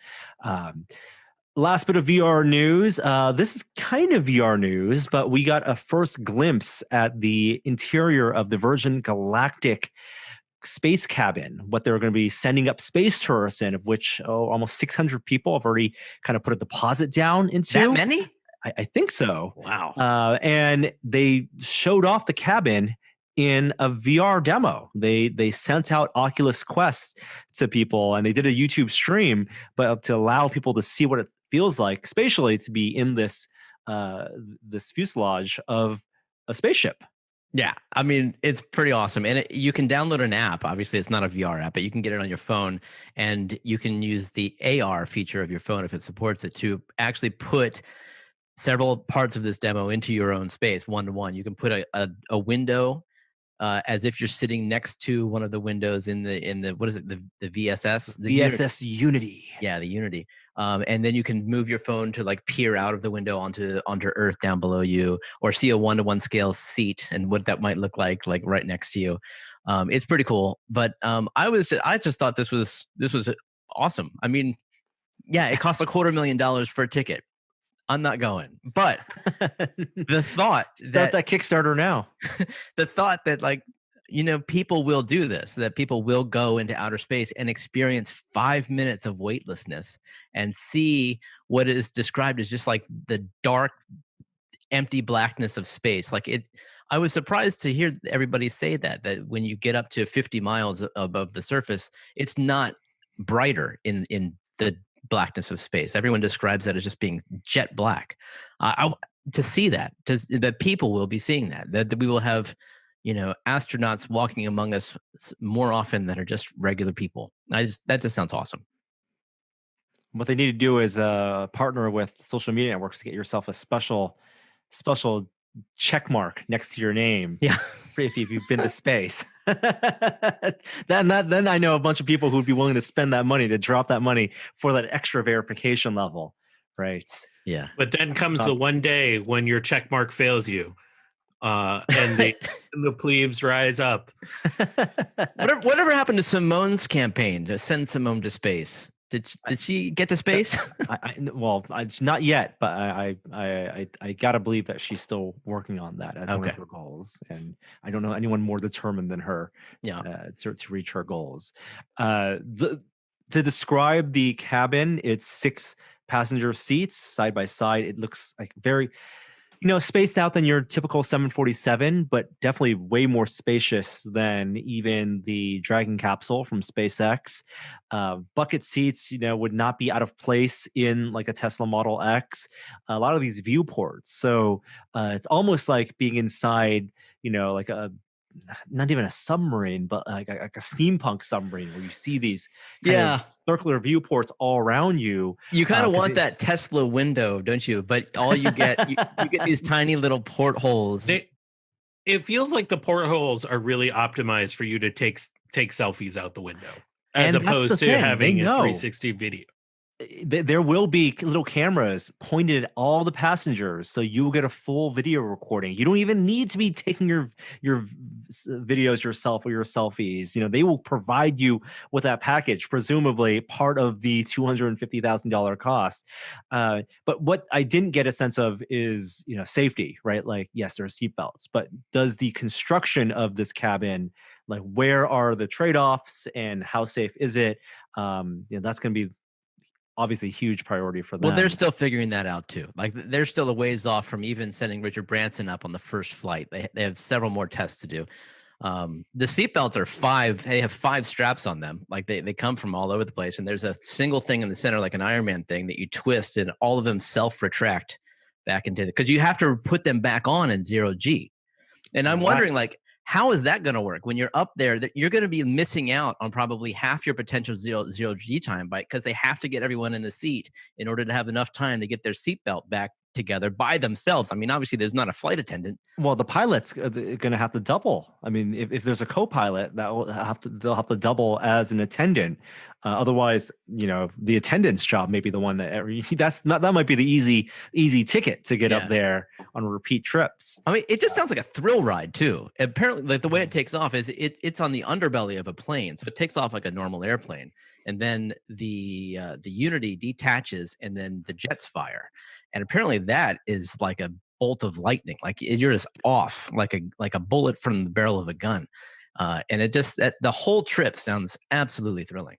Last bit of VR news. This is kind of VR news, but we got a first glimpse at the interior of the Virgin Galactic space cabin, what they're going to be sending up space tourists in, of which almost 600 people have already kind of put a deposit down into. That many? I think so. Wow. And they showed off the cabin in a VR demo. They sent out Oculus Quest to people, and they did a YouTube stream, but to allow people to see what it feels like spatially to be in this fuselage of a spaceship. Yeah, I mean, it's pretty awesome. And you can download an app. Obviously, it's not a VR app, but you can get it on your phone, and you can use the AR feature of your phone, if it supports it, to actually put several parts of this demo into your own space, one-to-one. You can put a window as if you're sitting next to one of the windows in the what is it, the VSS? The VSS Unity. Yeah, the Unity. And then you can move your phone to like peer out of the window onto Earth down below you, or see a 1-to-1 scale seat and what that might look like right next to you. It's pretty cool. But I just thought this was awesome. I mean, yeah, it costs $250,000 for a ticket. I'm not going. But the thought that Kickstarter now. The thought that people will do this, that people will go into outer space and experience 5 minutes of weightlessness and see what is described as just like the dark, empty blackness of space. I was surprised to hear everybody say that when you get up to 50 miles above the surface, it's not brighter in the blackness of space. Everyone describes that as just being jet black. To see that people will be seeing that we will have astronauts walking among us more often that are just regular people. That just sounds awesome. What they need to do is partner with social media networks to get yourself a special special check mark next to your name. Yeah. If you've been to space. Then I know a bunch of people who'd be willing to spend that money, to drop that money for that extra verification level, right? Yeah. But then comes the one day when your check mark fails you, and the plebes rise up. Whatever happened to Simone's campaign to send Simone to space? Did she get to space? Well, it's not yet, but I gotta believe that she's still working on that as one of her goals, and I don't know anyone more determined than her. To reach her goals. To describe the cabin, it's 6 passenger seats side by side. It looks like very, spaced out than your typical 747, but definitely way more spacious than even the Dragon capsule from SpaceX. Bucket seats, would not be out of place in like a Tesla Model X. A lot of these viewports. So it's almost like being inside, like not even a submarine, but like a steampunk submarine where you see these kind of circular viewports all around you. You kind of want that Tesla window, don't you? But all you get, you get these tiny little portholes. It feels like the portholes are really optimized for you to take selfies out the window, as opposed to having a 360 video. There will be little cameras pointed at all the passengers, so you will get a full video recording. You don't even need to be taking your videos yourself or your selfies. They will provide you with that package, presumably part of the $250,000 cost. But what I didn't get a sense of is safety, right? Like, yes, there are seatbelts, but does the construction of this cabin, like, where are the trade-offs and how safe is it? That's going to be obviously huge priority for them. Well, they're still figuring that out too. Like, they're still a ways off from even sending Richard Branson up on the first flight. They have several more tests to do. The seatbelts are 5. They have 5 straps on them. Like, they come from all over the place. And there's a single thing in the center, like an Iron Man thing, that you twist, and all of them self-retract back into it, because you have to put them back on in 0G. And I'm wondering, like, how is that going to work when you're up there? That you're going to be missing out on probably half your potential zero G time, because they have to get everyone in the seat in order to have enough time to get their seatbelt back together by themselves. I mean, obviously, there's not a flight attendant. Well, the pilot's going to have to double. I mean, if there's a co-pilot, they'll have to double as an attendant. Otherwise, the attendant's job may be the one that might be the easy ticket to get up there on repeat trips. I mean, it just sounds like a thrill ride too. Apparently, like, the way it takes off is it's on the underbelly of a plane, so it takes off like a normal airplane, and then the Unity detaches, and then the jets fire, and apparently that is like a bolt of lightning. Like, you're just off like a bullet from the barrel of a gun, and the whole trip sounds absolutely thrilling.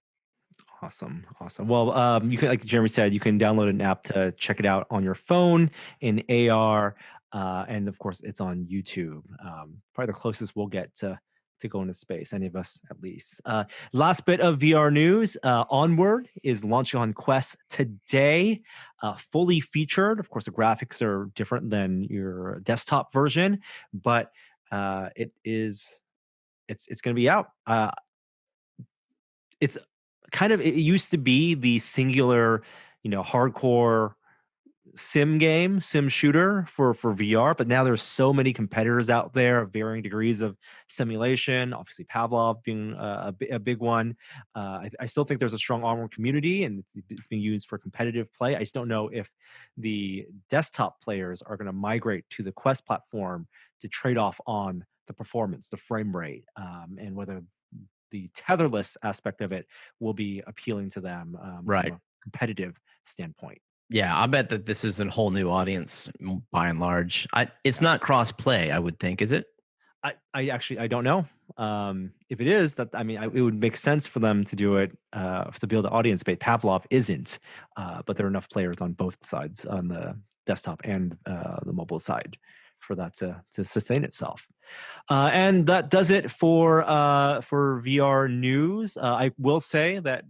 Awesome. Well, you can, like Jeremy said, you can download an app to check it out on your phone in AR, and of course, it's on YouTube. Probably the closest we'll get to go into space, any of us at least. Last bit of VR news: Onward is launching on Quest today, fully featured. Of course, the graphics are different than your desktop version, but it's going to be out. It's kind of, it used to be the singular, hardcore sim shooter for VR, but now there's so many competitors out there of varying degrees of simulation. Obviously, Pavlov being a big one. I still think there's a strong Onward community, and it's being used for competitive play. I just don't know if the desktop players are going to migrate to the Quest platform to trade off on the performance, the frame rate, and whether the tetherless aspect of it will be appealing to them from a competitive standpoint. Yeah, I bet that this is a whole new audience by and large. It's not cross play, I would think, is it? I don't know. If it is, it would make sense for them to do it to build an audience base. Pavlov isn't, but there are enough players on both sides, on the desktop and the mobile side, for that to sustain itself. And that does it for VR news. I will say that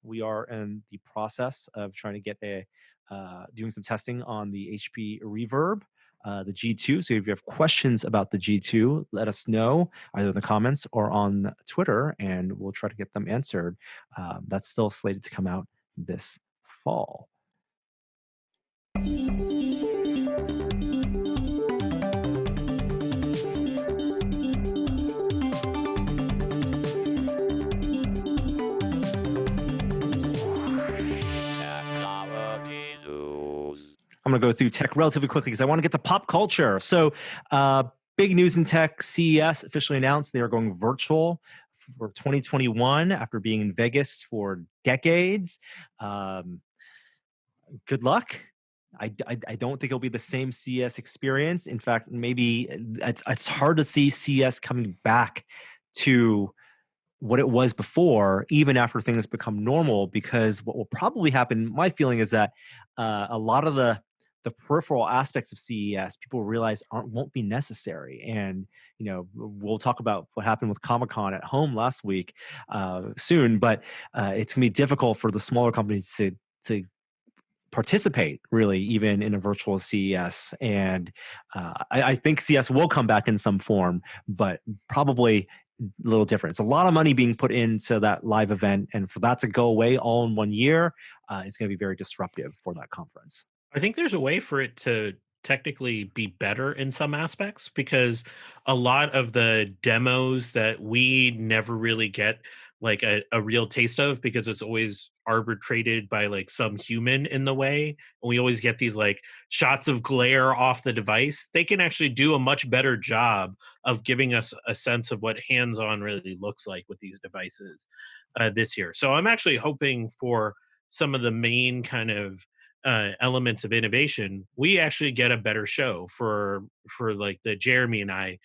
we are in the process of trying to get doing some testing on the HP Reverb, the G2. So if you have questions about the G2, let us know either in the comments or on Twitter, and we'll try to get them answered. That's still slated to come out this fall. I'm going to go through tech relatively quickly because I want to get to pop culture. So, big news in tech. CES officially announced they are going virtual for 2021 after being in Vegas for decades. Good luck. I don't think it'll be the same CES experience. In fact, maybe it's hard to see CES coming back to what it was before, even after things become normal, because what will probably happen, my feeling is that a lot of the peripheral aspects of CES, people realize won't be necessary. And, we'll talk about what happened with Comic-Con at home last week soon, but it's going to be difficult for the smaller companies to participate really even in a virtual CES. And I think CES will come back in some form, but probably a little different. It's a lot of money being put into that live event, and for that to go away all in 1 year, it's going to be very disruptive for that conference. I think there's a way for it to technically be better in some aspects, because a lot of the demos that we never really get like a real taste of, because it's always arbitrated by like some human in the way, and we always get these like shots of glare off the device. They can actually do a much better job of giving us a sense of what hands-on really looks like with these devices this year. So I'm actually hoping for some of the main kind of elements of innovation, we actually get a better show for like the Jeremy and I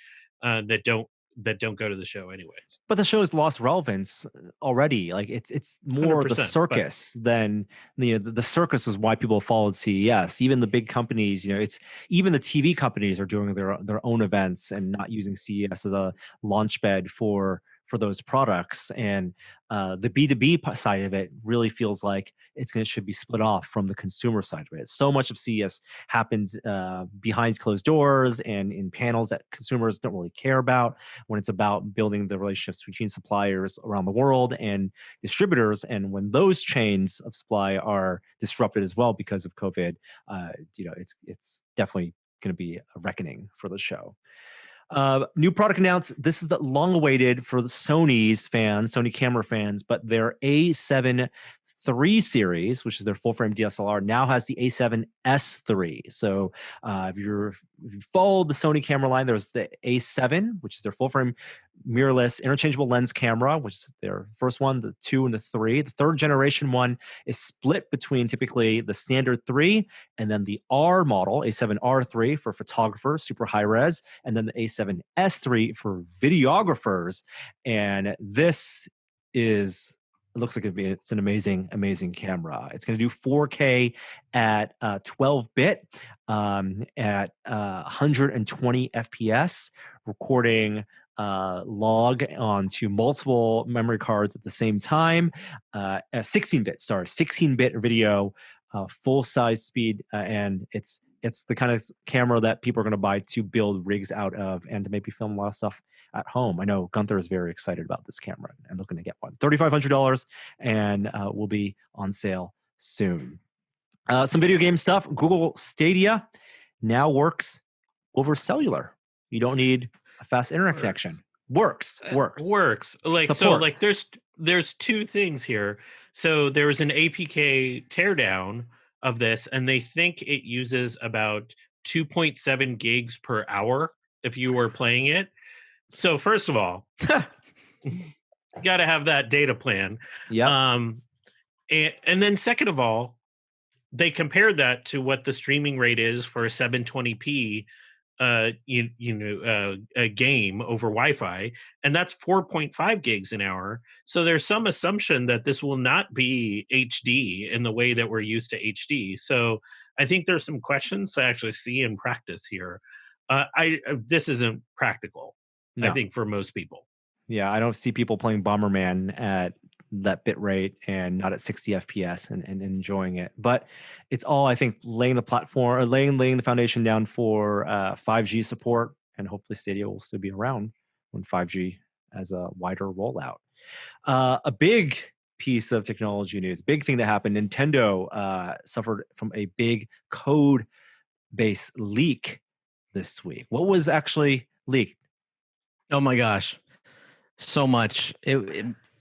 that don't go to the show anyways. But the show has lost relevance already. Like it's more the 100%, circus than the circus is why people followed CES. Even the big companies, it's even the TV companies are doing their own events and not using CES as a launch bed for those products. And the B2B side of it really feels like should be split off from the consumer side of it. So much of CES happens behind closed doors and in panels that consumers don't really care about, when it's about building the relationships between suppliers around the world and distributors. And when those chains of supply are disrupted as well because of COVID, it's definitely going to be a reckoning for the show. New product announced. This is the long-awaited for the Sony's fans, Sony camera fans, but their A7 III series, which is their full-frame DSLR, now has the A7S III. So if you followed the Sony camera line, there's the A7, which is their full-frame mirrorless interchangeable lens camera, which is their first one, the 2 and the 3. The third generation one is split between typically the standard 3 and then the R model, A7R3 for photographers, super high res, and then the A7S3 for videographers. And this is, it looks like it's an amazing, amazing camera. It's going to do 4K at 12-bit at 120 FPS, recording log onto multiple memory cards at the same time. 16-bit video, full size speed, and it's the kind of camera that people are going to buy to build rigs out of and to maybe film a lot of stuff at home. I know Gunther is very excited about this camera and looking to get one. $3,500 and will be on sale soon. Some video game stuff. Google Stadia now works over cellular. You don't need a fast internet connection. Works. Like supports. So like there's two things here. So there was an APK teardown of this, and they think it uses about 2.7 gigs per hour if you were playing it. So first of all, you got to have that data plan. Yeah. And then second of all, they compared that to what the streaming rate is for a 720p a game over Wi-Fi, and that's 4.5 gigs an hour. So there's some assumption that this will not be HD in the way that we're used to HD. So I think there's some questions to actually see in practice here. This isn't practical, no. I think, for most people. Yeah, I don't see people playing Bomberman at that bit rate and not at 60 FPS and enjoying it. But it's all, I think, laying the platform or laying the foundation down for 5G support, and hopefully Stadia will still be around when 5G has a wider rollout. A big piece of technology news, big thing that happened, Nintendo suffered from a big code base leak this week. What was actually leaked? Oh my gosh, so much.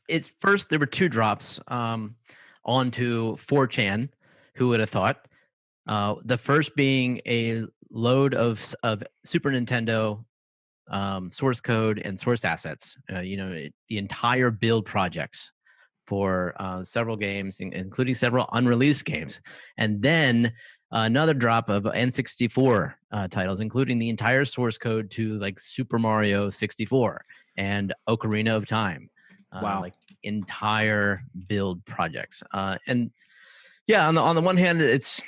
It's first, there were two drops onto 4chan. Who would have thought? The first being a load of Super Nintendo source code and source assets. The entire build projects for several games, including several unreleased games, and then another drop of N64 titles, including the entire source code to like Super Mario 64 and Ocarina of Time. Wow. Like entire build projects. And yeah, on the one hand, it's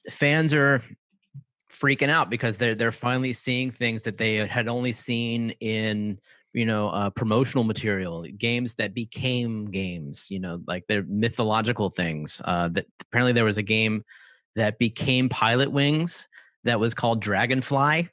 fans are freaking out because they're finally seeing things that they had only seen in promotional material, games that became games, like they're mythological things. That apparently there was a game that became Pilot Wings that was called Dragonfly,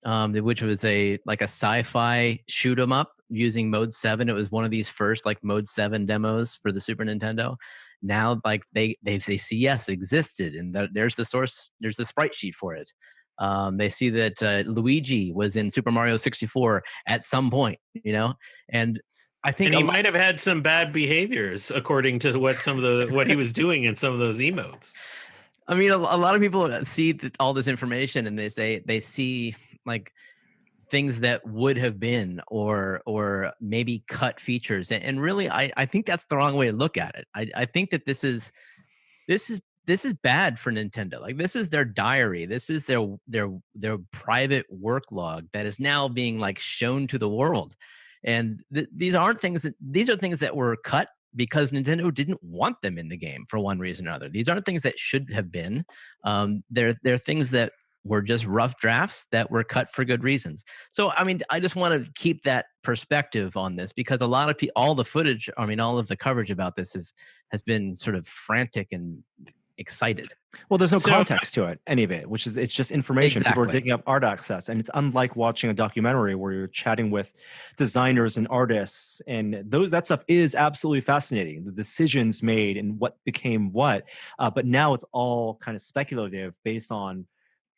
which was a sci-fi shoot 'em up using Mode 7. It was one of these first like Mode 7 demos for the Super Nintendo. Now, like they see yes, it existed, and there's the source, there's the sprite sheet for it. They see that Luigi was in Super Mario 64 at some point, and I think And he might have had some bad behaviors according to what he was doing in some of those emotes. I mean, a lot of people see all this information and they see like things that would have been or maybe cut features, and really I think that's the wrong way to look at it. I think that this is bad for Nintendo. Like, this is their diary, this is their private work log that is now being like shown to the world, and these are things that were cut because Nintendo didn't want them in the game for one reason or other. These aren't things that should have been. They're things that were just rough drafts that were cut for good reasons. So, I mean, I just want to keep that perspective on this, because a lot of all the footage, I mean, all of the coverage about this has been sort of frantic and excited. Well, there's no context to it, any of it, which is, it's just information. Exactly. People are digging up art access, and it's unlike watching a documentary where you're chatting with designers and artists, and that stuff is absolutely fascinating. The decisions made and what became what, but now it's all kind of speculative based on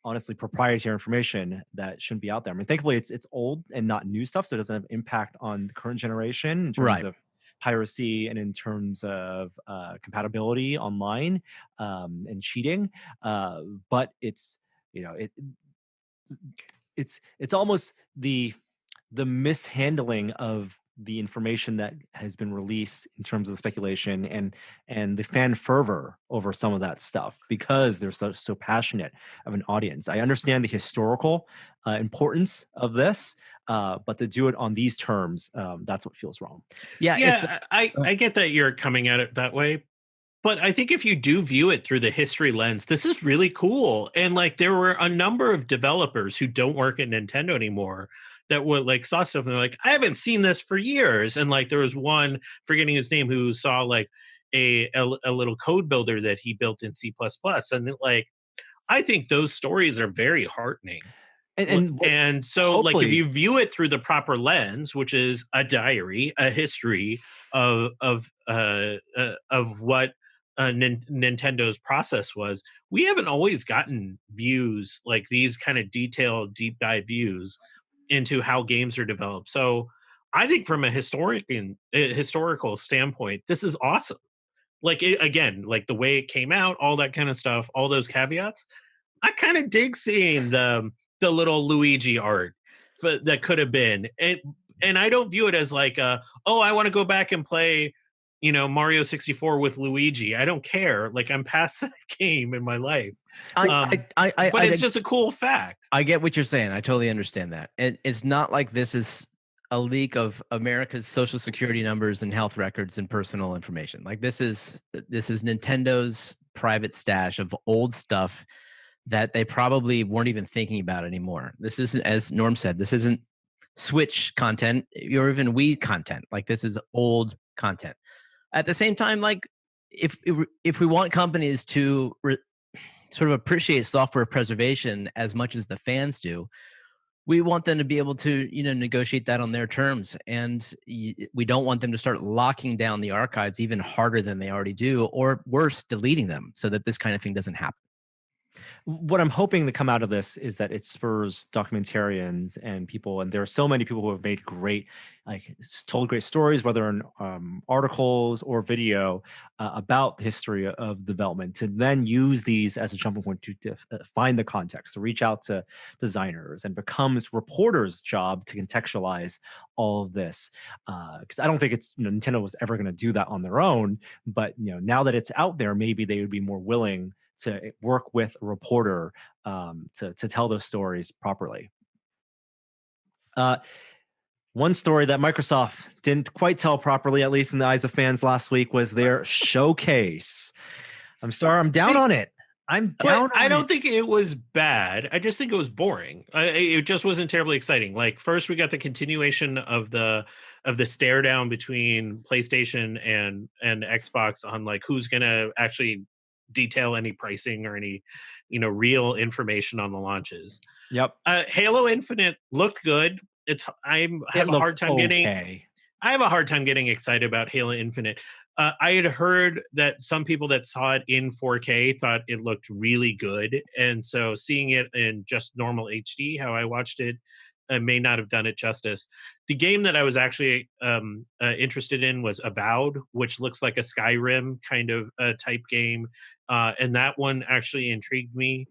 honestly proprietary information that shouldn't be out there. I mean, thankfully it's old and not new stuff, so it doesn't have impact on the current generation in terms Right. of piracy and in terms of compatibility online and cheating. But it's it's almost the mishandling of the information that has been released in terms of speculation and the fan fervor over some of that stuff, because they're so passionate of an audience. I understand the historical importance of this, but to do it on these terms, that's what feels wrong. Yeah, I get that you're coming at it that way, but I think if you do view it through the history lens, this is really cool. And like, there were a number of developers who don't work at Nintendo anymore that would like saw stuff and they're like, I haven't seen this for years. And like, there was one, forgetting his name, who saw like a little code builder that he built in C++. And like, I think those stories are very heartening. And so like, if you view it through the proper lens, which is a diary, a history of what Nintendo's process was, we haven't always gotten views like these kind of detailed deep dive views into how games are developed. So I think from a historical standpoint, this is awesome. Like, again, like the way it came out, all that kind of stuff, all those caveats, I kind of dig seeing the little Luigi art that could have been. And I don't view it as like, I want to go back and play, Mario 64 with Luigi. I don't care. Like, I'm past that game in my life. But it's just a cool fact. I get what you're saying. I totally understand that. It's not like this is a leak of America's social security numbers and health records and personal information. Like, this is Nintendo's private stash of old stuff that they probably weren't even thinking about anymore. This isn't, as Norm said, this isn't Switch content or even Wii content. Like, this is old content. At the same time, like, if we want companies to sort of appreciate software preservation as much as the fans do, we want them to be able to, negotiate that on their terms. And we don't want them to start locking down the archives even harder than they already do, or worse, deleting them, so that this kind of thing doesn't happen. what I'm hoping to come out of this is that it spurs documentarians and people, and there are so many people who have made great, like told great stories, whether in articles or video about the history of development, to then use these as a jumping point to find the context, to reach out to designers, and becomes reporters' job to contextualize all of this. Because I don't think it's Nintendo was ever going to do that on their own, but now that it's out there, maybe they would be more willing to work with a reporter to tell those stories properly. One story that Microsoft didn't quite tell properly, at least in the eyes of fans last week, was their showcase. I'm sorry, I'm down on it. I'm down on it. I don't think it was bad. I just think it was boring. It just wasn't terribly exciting. Like, first we got the continuation of the stare down between PlayStation and Xbox on like who's gonna actually detail any pricing or any real information on the launches. Yep. Halo Infinite looked good. I have a hard time getting excited about Halo Infinite. I had heard that some people that saw it in 4K thought it looked really good, and so seeing it in just normal HD, how I watched it, may not have done it justice. The game that I was actually interested in was Avowed, which looks like a Skyrim kind of type game, and that one actually intrigued me.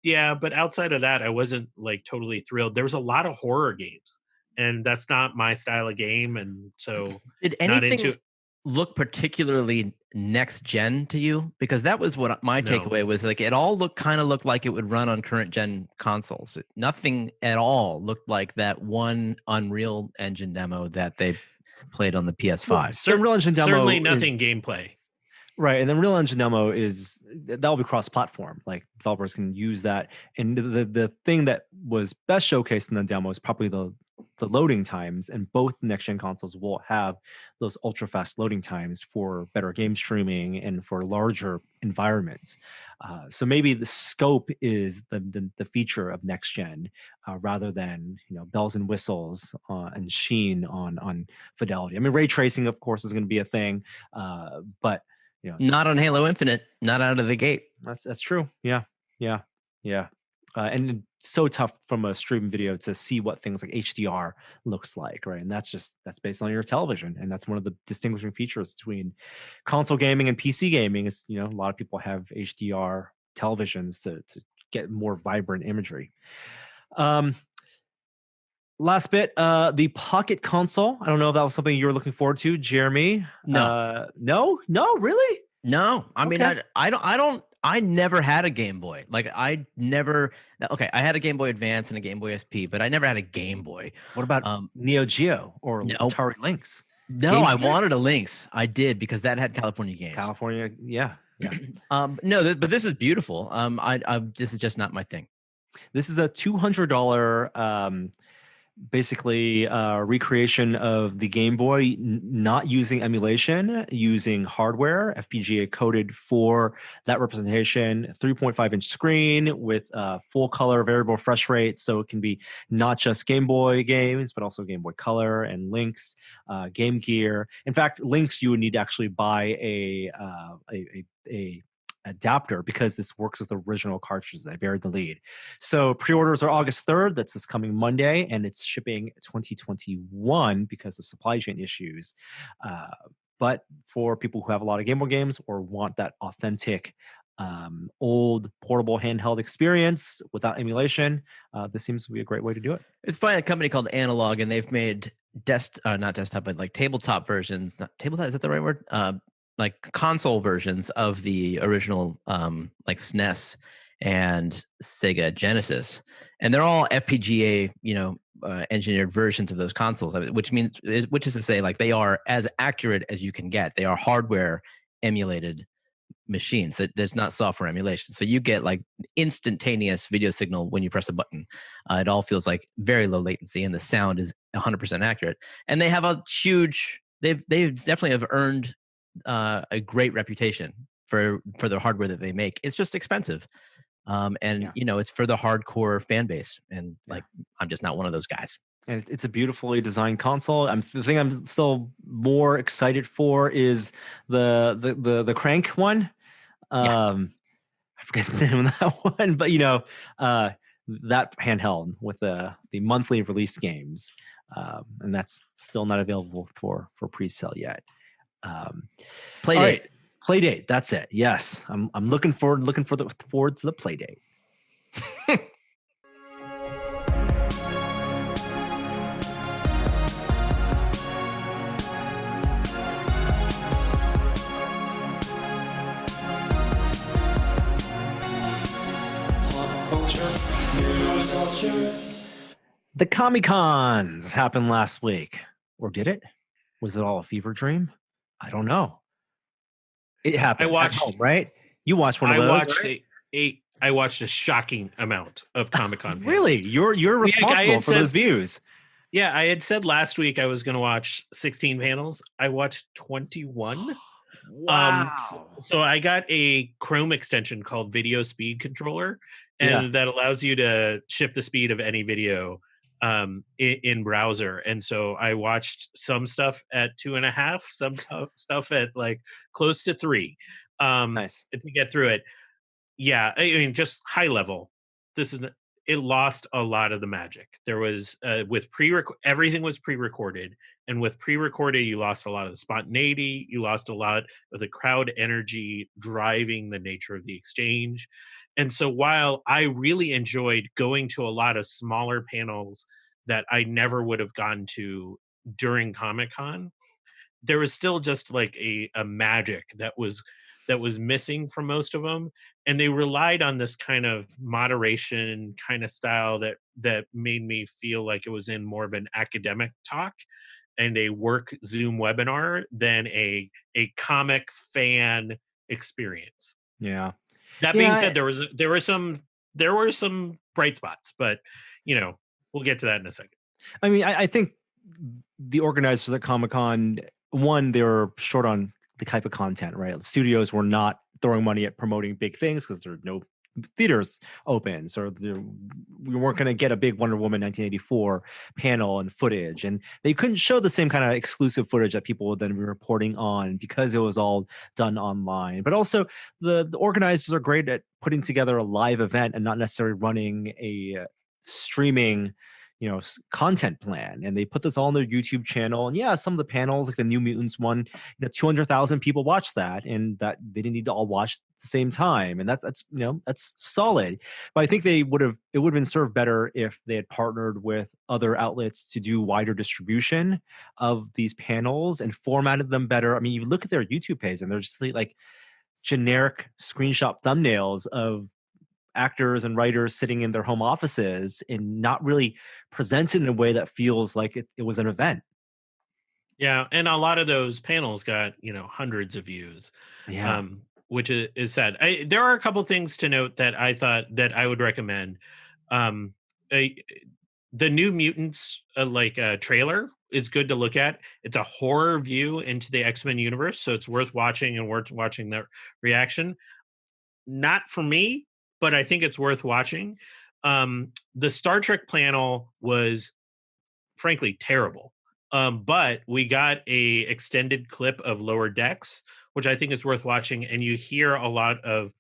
Yeah, but outside of that, I wasn't like totally thrilled. There was a lot of horror games, and that's not my style of game, and so Did not anything into. look particularly next gen to you? Because that was what my No. takeaway was. Like, it all looked like it would run on current gen consoles. Nothing at all looked like that one Unreal Engine demo that they played on the PS5. The Unreal Engine demo Certainly nothing is, gameplay. right, and the Unreal Engine demo that'll be cross-platform. Like, developers can use that, and the thing that was best showcased in the demo is probably the loading times, and both next-gen consoles will have those ultra-fast loading times for better game streaming and for larger environments. So maybe the scope is the feature of next-gen, rather than bells and whistles and sheen on fidelity. I mean, ray tracing, of course, is going to be a thing, but not on Halo Infinite, not out of the gate. That's true. Yeah. And it's so tough from a streaming video to see what things like HDR looks like, right? And that's based on your television, and that's one of the distinguishing features between console gaming and PC gaming. Is a lot of people have HDR televisions to get more vibrant imagery. Last bit, the Pocket Console. I don't know if that was something you were looking forward to, Jeremy. No. No, really? No. I mean, Okay. I never had a Game Boy. Like, I had a Game Boy Advance and a Game Boy SP, but I never had a Game Boy. What about Neo Geo or Atari Lynx? No, I wanted a Lynx. I did, because that had California games. California, yeah. No, but this is beautiful. This is just not my thing. This is a $200 basically recreation of the Game Boy, not using emulation, using hardware, FPGA coded for that representation, 3.5-inch screen with full color variable refresh rate, so it can be not just Game Boy games, but also Game Boy Color and Lynx, Game Gear. In fact, Lynx, you would need to actually buy a adapter, because this works with original cartridges. I buried the lead. So pre-orders are August 3rd. That's this coming Monday, and it's shipping 2021 because of supply chain issues. But for people who have a lot of Game Boy games or want that authentic old portable handheld experience without emulation, this seems to be a great way to do it. It's by a company called Analog, and they've made not desktop, but like tabletop versions. Not tabletop, is that the right word? Like console versions of the original like SNES and Sega Genesis, and they're all FPGA engineered versions of those consoles, which is to say, like, they are as accurate as you can get. They are hardware emulated machines. There's not software emulation, so you get like instantaneous video signal when you press a button. It all feels like very low latency, and the sound is 100% accurate. And they have a huge. They definitely have earned a great reputation for the hardware that they make. It's just expensive, it's for the hardcore fan base, and I'm just not one of those guys. And it's a beautifully designed console. The thing I'm still more excited for is the crank one. I forget the name of that one, but that handheld with the monthly release games, and that's still not available for pre-sale yet. Playdate. All right, Playdate. That's it. Yes, I'm looking forward to the Playdate. The Comic-Cons happened last week. Or did it? Was it all a fever dream? I don't know. It happened. I watched, at home, right? You watched one of those. I watched a shocking amount of Comic-Con panels. Really? You're responsible for those views. Yeah, I had said last week I was going to watch 16 panels. I watched 21. Wow. So I got a Chrome extension called Video Speed Controller, and that allows you to shift the speed of any video in browser. And so I watched some stuff at 2.5, some stuff at like close to 3 Nice. to get through it. Yeah, I mean, just high level. It lost a lot of the magic. There was with everything was pre-recorded, and with pre-recorded, you lost a lot of the spontaneity. You lost a lot of the crowd energy driving the nature of the exchange. And so, while I really enjoyed going to a lot of smaller panels that I never would have gone to during Comic-Con, there was still just like a magic that was missing from most of them, and they relied on this kind of moderation kind of style that made me feel like it was in more of an academic talk and a work Zoom webinar than a comic fan experience. Yeah. That being said, there were some bright spots, but we'll get to that in a second. I mean, I think the organizers at Comic-Con, one, they were short on the type of content, right? Studios were not throwing money at promoting big things because there are no theaters open. So we weren't going to get a big Wonder Woman 1984 panel and footage. And they couldn't show the same kind of exclusive footage that people would then be reporting on because it was all done online. But also, the organizers are great at putting together a live event and not necessarily running a streaming content plan, and they put this all on their YouTube channel. And some of the panels, like the New Mutants one, 200,000 people watched that, and that they didn't need to all watch at the same time, and that's solid. But I think it would have been served better if they had partnered with other outlets to do wider distribution of these panels and formatted them better. I mean, you look at their YouTube page, and they're just like generic screenshot thumbnails of actors and writers sitting in their home offices and not really presented in a way that feels like it was an event. Yeah, and a lot of those panels got hundreds of views. Yeah. Which is sad. There are a couple things to note that I thought that I would recommend. The New Mutants trailer is good to look at. It's a horror view into the X-Men universe, so it's worth watching and worth watching their reaction. Not for me, but I think it's worth watching. The Star Trek panel was frankly terrible. But we got a extended clip of Lower Decks, which I think is worth watching. And you hear a lot of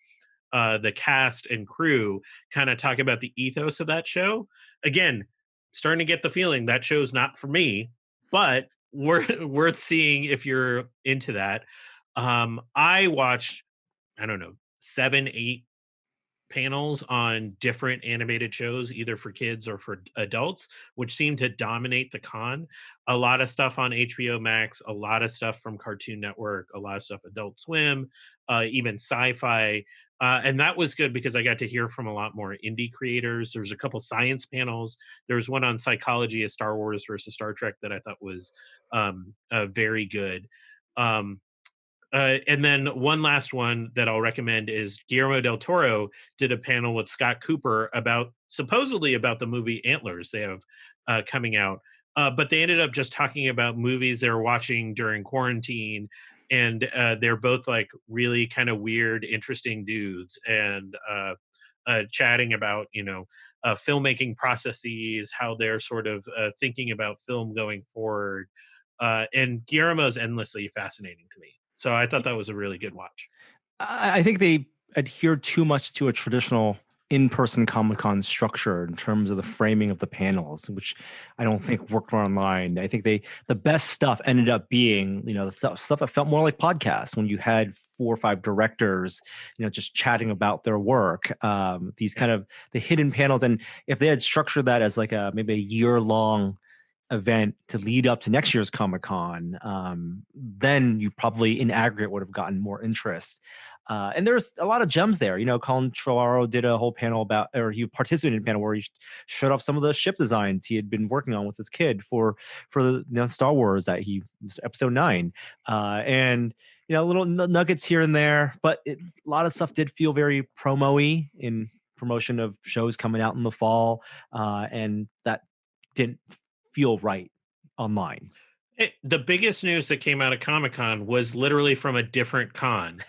the cast and crew kind of talk about the ethos of that show. Again, starting to get the feeling that show's not for me, but worth seeing if you're into that. I watched, I don't know, 7, 8 panels on different animated shows, either for kids or for adults, which seem to dominate the con. A lot of stuff on HBO Max, a lot of stuff from Cartoon Network, a lot of stuff Adult Swim, even Sci-Fi. And that was good because I got to hear from a lot more indie creators. There's a couple science panels. There was one on psychology of Star Wars versus Star Trek that I thought was very good. And then one last one that I'll recommend is Guillermo del Toro did a panel with Scott Cooper supposedly about the movie Antlers they have coming out. But they ended up just talking about movies they were watching during quarantine. And they're both like really kind of weird, interesting dudes, and chatting about, filmmaking processes, how they're sort of thinking about film going forward. And Guillermo's endlessly fascinating to me. So I thought that was a really good watch. I think they adhere too much to a traditional in-person Comic-Con structure in terms of the framing of the panels, which I don't think worked for online. I think the best stuff ended up being, the stuff that felt more like podcasts when you had 4 or 5 directors, just chatting about their work. These kind of the hidden panels, and if they had structured that as like maybe a year-long event to lead up to next year's Comic-Con, then you probably in aggregate would have gotten more interest. And there's a lot of gems there. Colin Trevorrow did a whole panel or he participated in a panel where he showed off some of the ship designs he had been working on with his kid for the Star Wars Episode 9, and little nuggets here and there. But a lot of stuff did feel very promo-y in promotion of shows coming out in the fall, and that didn't feel right online. The biggest news that came out of Comic-Con was literally from a different con,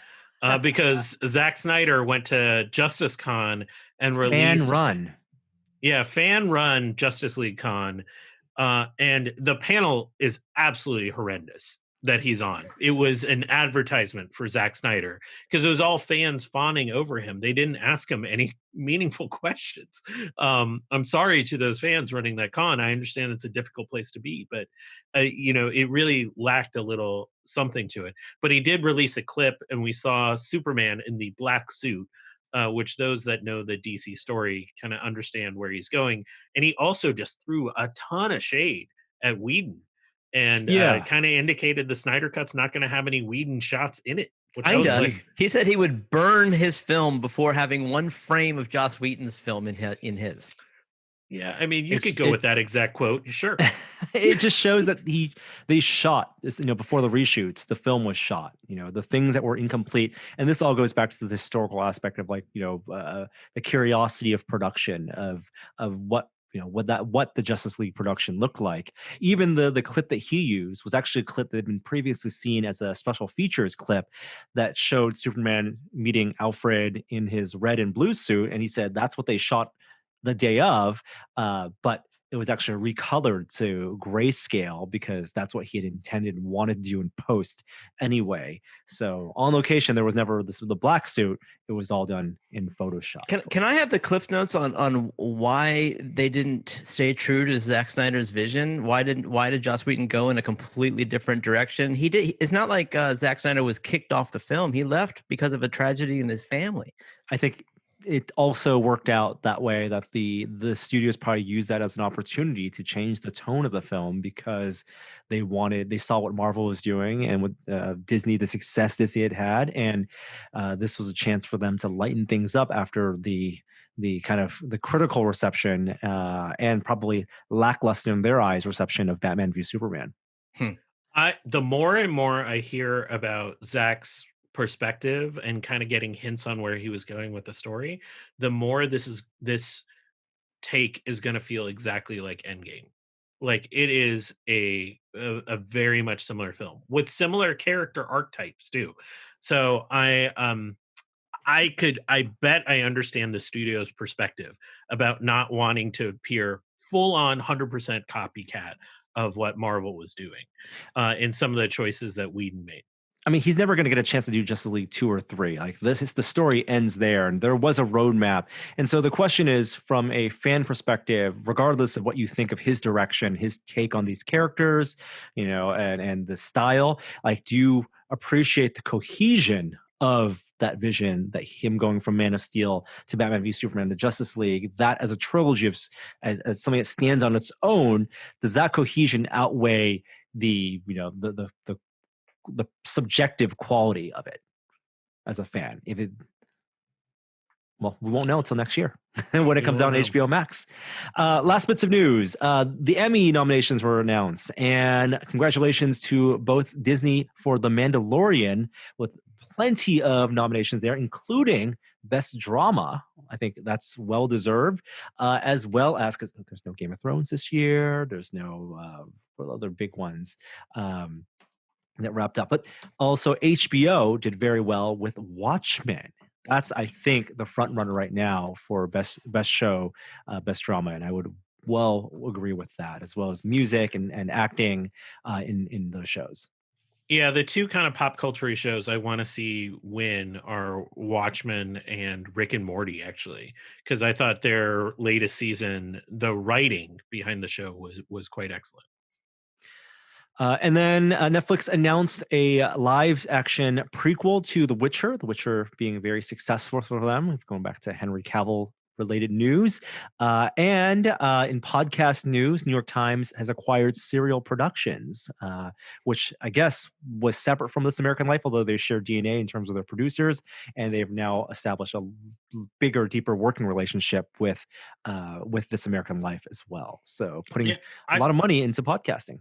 because Zack Snyder went to Justice Con and released fan run Justice League Con, and the panel is absolutely horrendous that he's on. It was an advertisement for Zack Snyder because it was all fans fawning over him. They didn't ask him any meaningful questions. I'm sorry to those fans running that con. I understand it's a difficult place to be, but it really lacked a little something to it. But he did release a clip, and we saw Superman in the black suit, which those that know the DC story kind of understand where he's going. And he also just threw a ton of shade at Whedon, and kind of indicated the Snyder Cut's not going to have any Whedon shots in it. Which I was like, he said he would burn his film before having one frame of Joss Whedon's film in his. Yeah, I mean, you could go with that exact quote, sure. It just shows that they shot this, before the reshoots, the film was shot. The things that were incomplete, and this all goes back to the historical aspect of the curiosity of production of what what the Justice League production looked like. Even the clip that he used was actually a clip that had been previously seen as a special features clip that showed Superman meeting Alfred in his red and blue suit, and he said that's what they shot the day of, but it was actually recolored to grayscale because that's what he had intended and wanted to do in post anyway. So on location, there was never the black suit. It was all done in Photoshop. Can I have the cliff notes on why they didn't stay true to Zack Snyder's vision? Why did Joss Whedon go in a completely different direction? He did. It's not like Zack Snyder was kicked off the film. He left because of a tragedy in his family. I think it also worked out that way, that the studios probably used that as an opportunity to change the tone of the film because they saw what Marvel was doing and with Disney, the success Disney had, and this was a chance for them to lighten things up after the kind of the critical reception and probably lackluster in their eyes reception of Batman v Superman. The more and more I hear about Zack's perspective and kind of getting hints on where he was going with the story, the more this take is going to feel exactly like Endgame. Like it is a very much similar film with similar character archetypes too. So I bet I understand the studio's perspective about not wanting to appear full on 100% copycat of what Marvel was doing in some of the choices that Whedon made. I mean, he's never going to get a chance to do Justice League 2 or 3. Like the story ends there, and there was a roadmap. And so the question is, from a fan perspective, regardless of what you think of his direction, his take on these characters, and the style, like, do you appreciate the cohesion of that vision, that him going from Man of Steel to Batman v Superman to Justice League, that as a trilogy as something that stands on its own, does that cohesion outweigh the subjective quality of it as a fan? Well, we won't know until next year when it comes out on HBO Max. Last bits of news. The Emmy nominations were announced, and congratulations to both Disney for The Mandalorian, with plenty of nominations there, including Best Drama. I think that's well-deserved, as well as, because there's no Game of Thrones this year. There's no other big ones that wrapped up. But also HBO did very well with Watchmen. That's, I think, the front runner right now for best show, best drama, and I would well agree with that, as well as music and acting in those shows. Yeah, the two kind of pop culture shows I want to see win are Watchmen and Rick and Morty, actually, because I thought their latest season, the writing behind the show was quite excellent. And then Netflix announced a live action prequel to The Witcher being very successful for them, going back to Henry Cavill related news. And in podcast news, New York Times has acquired Serial Productions, which I guess was separate from This American Life, although they share DNA in terms of their producers. And they've now established a bigger, deeper working relationship with This American Life as well. So putting Yeah, a I lot of money into podcasting.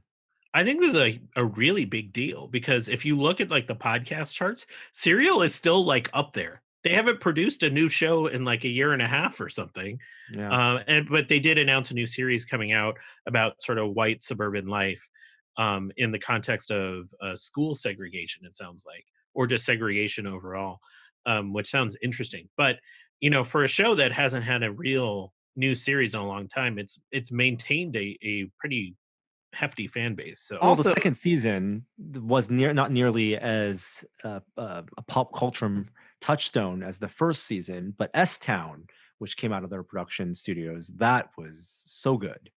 I think this is a really big deal because if you look at like the podcast charts, Serial is still like up there. They haven't produced a new show in like a year and a half or something. Yeah. And but they did announce a new series coming out about sort of white suburban life in the context of school segregation, it sounds like, or just segregation overall, which sounds interesting. But you know, for a show that hasn't had a real new series in a long time, it's maintained a pretty hefty fan base. So Well, the Also, second season was not nearly as a pop culture touchstone as the first season, but S Town, which came out of their production studios, that was so good.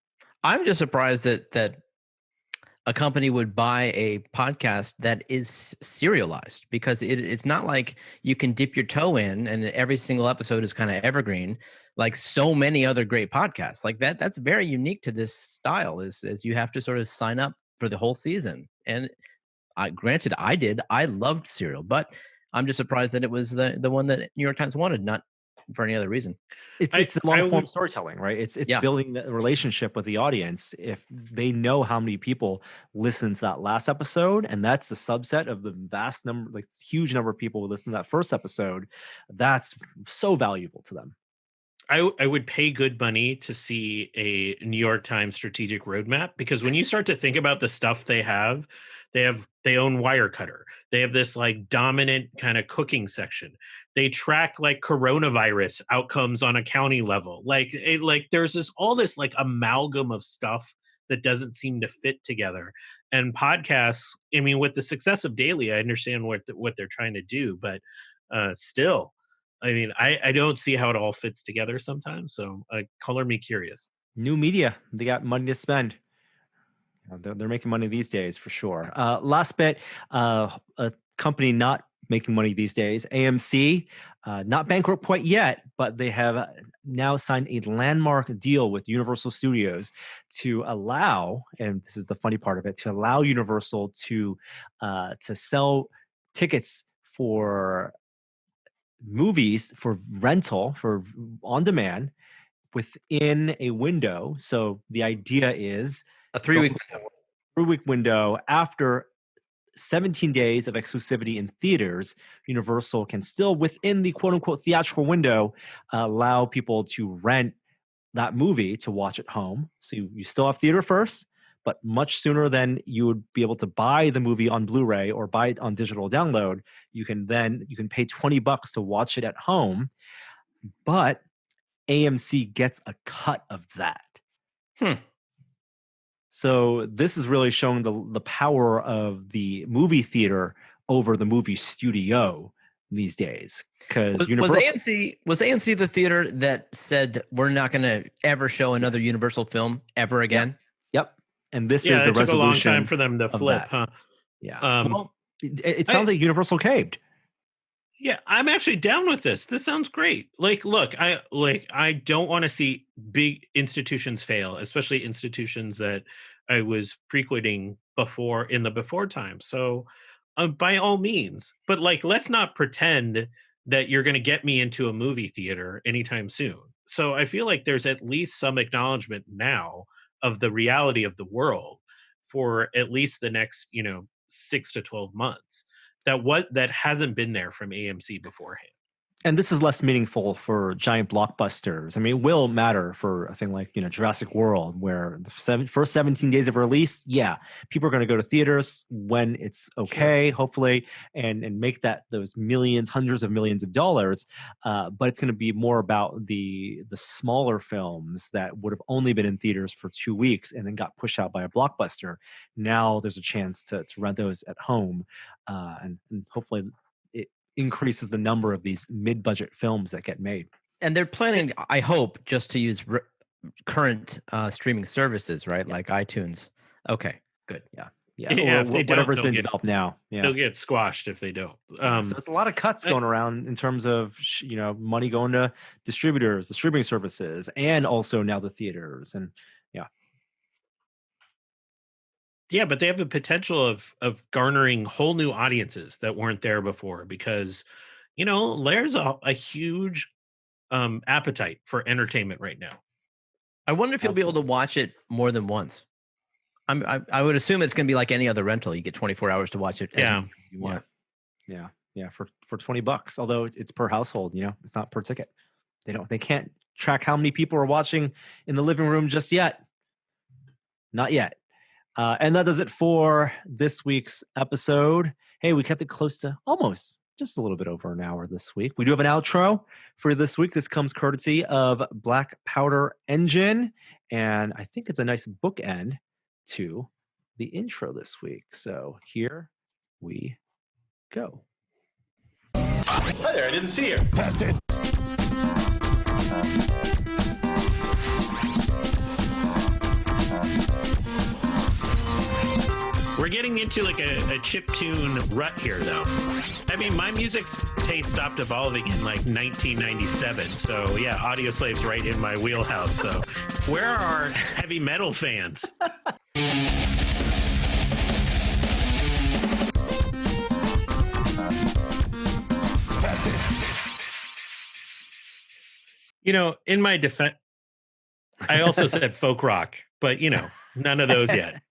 I'm just surprised that a company would buy a podcast that is serialized because it's not like you can dip your toe in and every single episode is kind of evergreen like so many other great podcasts like that's very unique to this style is you have to sort of sign up for the whole season. And granted, I loved Serial, but I'm just surprised that it was the one that New York Times wanted, not for any other reason. It's a long I form would storytelling, right? It's Yeah. building the relationship with the audience. If they know how many people listened to that last episode, and that's a subset of the vast number, like huge number of people who listened to that first episode, that's so valuable to them. I would pay good money to see a New York Times strategic roadmap because when you start to think about the stuff they own Wirecutter. They have this like dominant kind of cooking section. They track like coronavirus outcomes on a county level. Like there's this all this like amalgam of stuff that doesn't seem to fit together. And podcasts, I mean, with the success of Daily, I understand what they're trying to do, but still I mean, I don't see how it all fits together sometimes. So color me curious. New media, they got money to spend. They're making money these days for sure. Last bit, a company not making money these days, AMC, not bankrupt quite yet, but they have now signed a landmark deal with Universal Studios to allow, and this is the funny part of it, to allow Universal to sell tickets for movies for rental for on demand within a window. So the idea is A 3 week window. 3 week window after 17 days of exclusivity in theaters, Universal can still, within the quote unquote theatrical window, allow people to rent that movie to watch at home. So you still have theater first, but much sooner than you would be able to buy the movie on Blu-ray or buy it on digital download, you can pay $20 to watch it at home, but AMC gets a cut of that. Hmm. So this is really showing the power of the movie theater over the movie studio these days. Because Was AMC the theater that said we're not going to ever show another Yes. Universal film ever again? Yep. And this Yeah, is the it took a long resolution time for them to of flip, that. huh? Yeah. Um, Well, it I, sounds like Universal caved. yeah, I'm actually down with this. This sounds great. Like, look, I don't want to see big institutions fail, especially institutions that I was frequenting before in the before time. So, by all means, but like, let's not pretend that you're going to get me into a movie theater anytime soon. So, I feel like there's at least some acknowledgement now of the reality of the world for at least the next, 6 to 12 months that hasn't been there from AMC beforehand. And this is less meaningful for giant blockbusters. I mean, it will matter for a thing like, Jurassic World, where the first 17 days of release, yeah, people are going to go to theaters when it's okay, hopefully, and make those millions, hundreds of millions of dollars. But it's going to be more about the smaller films that would have only been in theaters for 2 weeks and then got pushed out by a blockbuster. Now there's a chance to rent those at home, and hopefully it increases the number of these mid-budget films that get made. And they're planning, I hope, just to use current streaming services, right? Yeah. Like iTunes. Okay, good. Yeah. Yeah, Or if they whatever's don't, been they'll developed now. Yeah. They'll get squashed if they don't. So it's a lot of cuts going around in terms of money going to distributors, the streaming services, and also now the theaters. And yeah, but they have the potential of garnering whole new audiences that weren't there before, because there's a huge appetite for entertainment right now. I wonder if you'll be able to watch it more than once. I would assume it's going to be like any other rental. You get 24 hours to watch it as much as you want. Yeah. For $20, although it's per household. It's not per ticket. They can't track how many people are watching in the living room just yet. Not yet. And that does it for this week's episode. Hey, we kept it close to almost just a little bit over an hour this week. We do have an outro for this week. This comes courtesy of Black Powder Engine. And I think it's a nice bookend to the intro this week. So here we go. Hi there, I didn't see you. Test it. We're getting into like a chiptune rut here, though. I mean, my music taste stopped evolving in like 1997. So yeah, Audio Slave's right in my wheelhouse. So where are our heavy metal fans? In my defense, I also said folk rock, but none of those yet.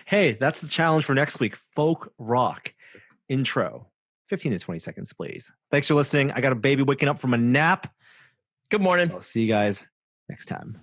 Hey, that's the challenge for next week. Folk rock intro. 15 to 20 seconds, please. Thanks for listening. I got a baby waking up from a nap. Good morning. I'll see you guys next time.